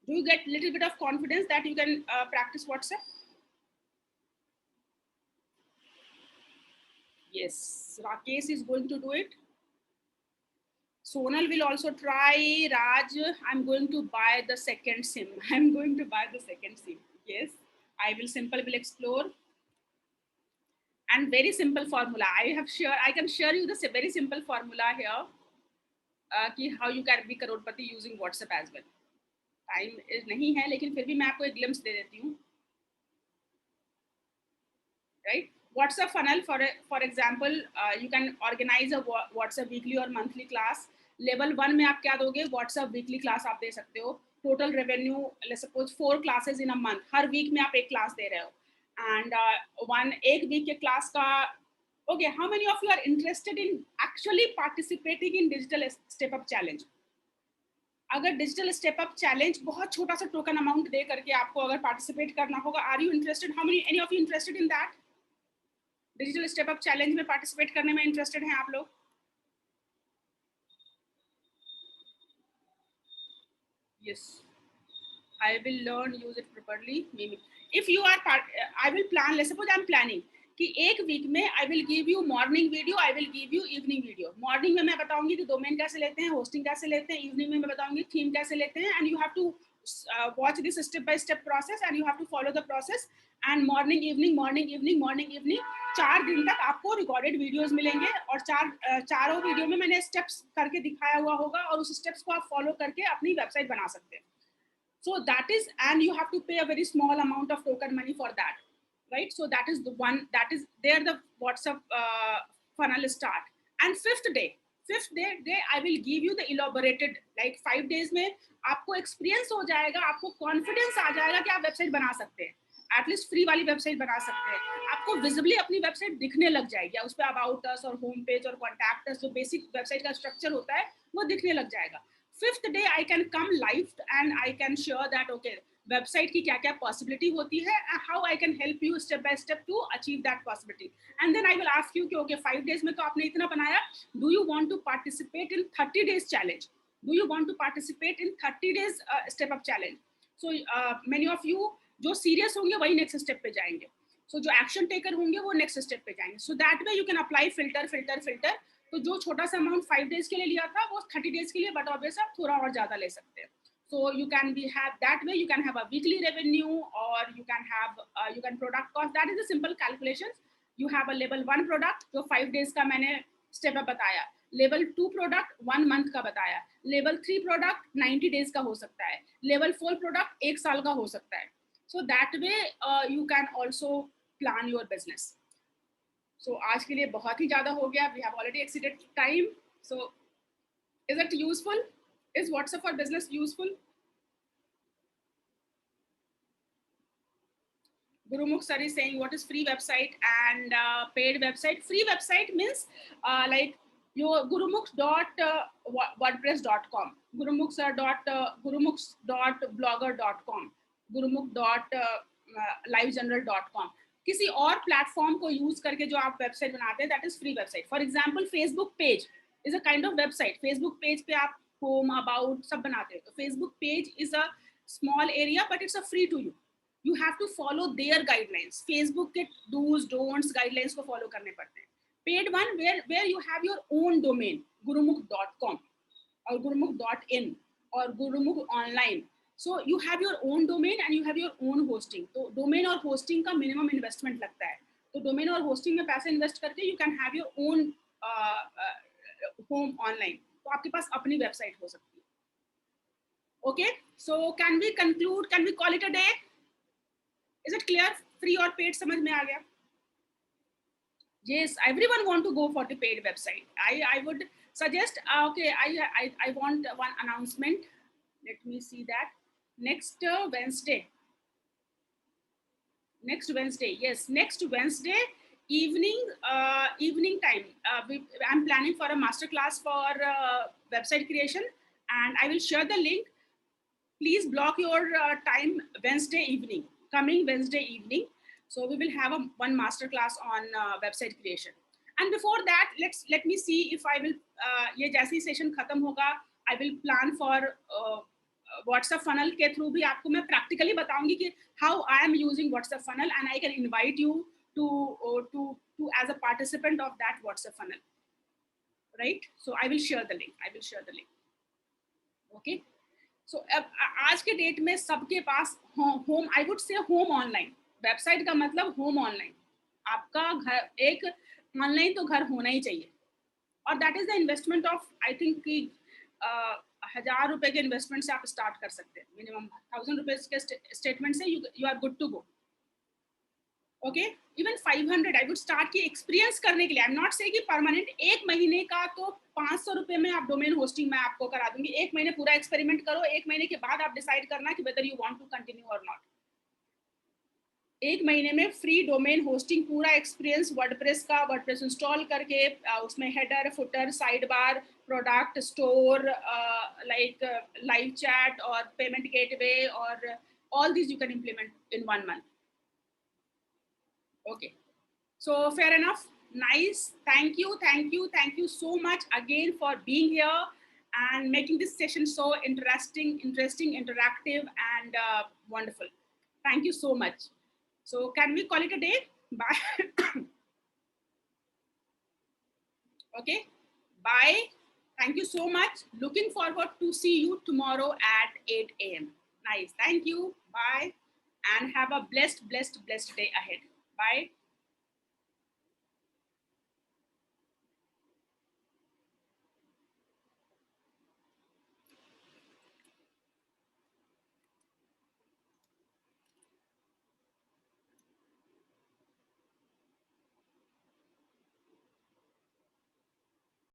Do you get little bit of confidence that you can practice WhatsApp? Yes, Rakesh is going to do it. Sonal will also try. Raj, I'm going to buy the second SIM. I'm going to buy the second SIM. Yes, I will explore. And very simple formula. I can share you the very simple formula here. How you can be Crorepati using WhatsApp as well. Time is नहीं है, लेकिन फिर भी मैं आपको एक glimpse दे देती हूँ. Right? WhatsApp funnel, for example, you can organize a WhatsApp weekly or monthly class. Level 1 में आप क्या दोगे? WhatsApp weekly class आप दे सकते हो. Total revenue, let's suppose 4 classes in a month. Her week में आप एक class दे रहे हो. And एक week के class का, okay, how many of you are interested in actually participating in digital step up challenge? अगर डिजिटल स्टेप अप चैलेंज बहुत छोटा सा टोकन अमाउंट दे करके आपको अगर पार्टिसिपेट करना होगा, are you interested? How many any of you interested in that? Digital step up challenge में पार्टिसिपेट करने में इंटरेस्टेड हैं आप लोग? Yes, I will learn use it properly. maybe if you are I will plan, let's suppose I am planning कि एक week में I will give you morning video, I will give you evening video. Morning में मैं बताऊंगी कि domain कैसे लेते हैं, होस्टिंग कैसे लेते हैं. इवनिंग में मैं बताऊंगी थीम कैसे लेते हैं. And you have to watch this step by step process and you have to follow the process. And morning evening 4 दिन तक आपको रिकॉर्डेड वीडियोस मिलेंगे और चारों वीडियो में मैंने स्टेप्स करके दिखाया हुआ होगा और उस स्टेप्स को आप फॉलो करके अपनी वेबसाइट बना सकते हैं. So that is, and you have to pay a very small amount of token money for that, right? So that is the one, that is there the WhatsApp funnel start. And fifth day I will give you the elaborated, like 5 days में आपको experience हो जाएगा, आपको confidence आ जाएगा कि आप website बना सकते हैं. एटलीस्ट फ्री वाली वेबसाइट बना सकते हैं. आपको विजिबली अपनी वेबसाइट दिखने लग जाएगी. उस पर अबाउट अस और होम पेज और कॉन्टैक्ट अस, जो बेसिक वेबसाइट का स्ट्रक्चर होता है वो दिखने लग जाएगा. Fifth day I can come live and I can share that okay website की क्या क्या possibility होती है, how I can help you step by step to achieve that possibility. And then I will ask you कि okay 5 days में तो आपने इतना बनाया, do you want to participate in 30 days challenge? Do you want to participate in 30 days step up challenge? So many of you जो serious होंगे वही next step पे जाएंगे. So जो action taker होंगे वो next step पे जाएंगे. So that way you can apply filter. तो जो छोटा सा अमाउंट 5 डेज के लिए लिया था वो 30 डेज के लिए, बट ऑब्वियसली आप थोड़ा और ज्यादा ले सकते हैं. So you can be have that way, you can have a weekly revenue और you can product cost. That is a simple calculation. You have a level 1 product जो 5 डेज का मैंने स्टेप अप बताया, लेवल 2 प्रोडक्ट 1 मंथ का बताया, level 3 product 90 days का हो सकता है, लेवल 4 प्रोडक्ट 1 साल का हो सकता है. So that way you can also plan your business. So आज के लिए बहुत ही ज़्यादा हो गया. We have already exceeded time. So is it useful? Is WhatsApp for business useful? Gurumukh sir is saying what is free website and paid website. Free website means like your gurumukh.wordpress.com, gurumukh.blogger.com, gurumukh.livegeneral.com. किसी और platform को use करके जो आप website बनाते हैं, that is free website. For example Facebook page is a kind of website. Facebook page पे आप होम अबाउट सब बनाते हैं. तो Facebook page is a small area but it's a free to you. You have to follow their guidelines. Facebook के do's don'ts guidelines को follow करने पड़ते हैं. Paid one where you have your own domain, gurumukh.com और gurumukh.in और gurumukh online. So you have your own domain and you have your own hosting. तो domain और hosting का minimum investment लगता है. तो domain और hosting में पैसे invest करके you can have your own home online. तो आपके पास अपनी website हो सकती है. Okay, so can we conclude? Can we call it a day? Is it clear? Free और paid समझ में आ गया? Yes, everyone want to go for the paid website. I would suggest okay, I want one announcement. Let me see that. Next Wednesday, yes, next Wednesday evening time, I'm planning for a master class for website creation. and I will share the link. Please block your time Wednesday evening, coming Wednesday evening. So we will have one master class on website creation. And before that, let me see if I will, ये जैसे ही session खत्म होगा, I will plan for WhatsApp funnel के through भी आपको मैं practically बताऊंगी कि how I am using WhatsApp funnel, and I can invite you to as a participant of that WhatsApp funnel, right? So I will share the link. Okay. So आज के date में सबके पास home, I would say home online, website का मतलब home online, आपका घर एक ऑनलाइन तो घर होना ही चाहिए, और that is the investment of I think कि 1000 रुपए के इन्वेस्टमेंट से आप स्टार्ट कर सकते हैं, मिनिमम 1000 रुपीज के स्टेटमेंट से you are good to go. Okay, even 500 I would start की एक्सपीरियंस करने के लिए. आई एम नॉट से कि परमानेंट, एक महीने का तो 500 रुपए में आप डोमेन होस्टिंग मैं आपको करा दूंगी. एक महीने पूरा एक्सपेरिमेंट करो, एक महीने के बाद आप डिसाइड करना कि whether you want to continue और नॉट. एक महीने में फ्री डोमेन होस्टिंग पूरा एक्सपीरियंस, वर्डप्रेस का, वर्डप्रेस इंस्टॉल करके उसमें header, footer, side bar, product, store, like live chat और पेमेंट गेटवे, और all this you can implement in 1 month. Okay, so fair enough. Nice. Thank you so much again for being here and making this session so interesting, interactive, and wonderful. Thank you so much. So can we call it a day? Bye. Okay, bye. Thank you so much. Looking forward to see you tomorrow at 8 a.m. Nice. Thank you. Bye. And have a blessed day ahead. Bye.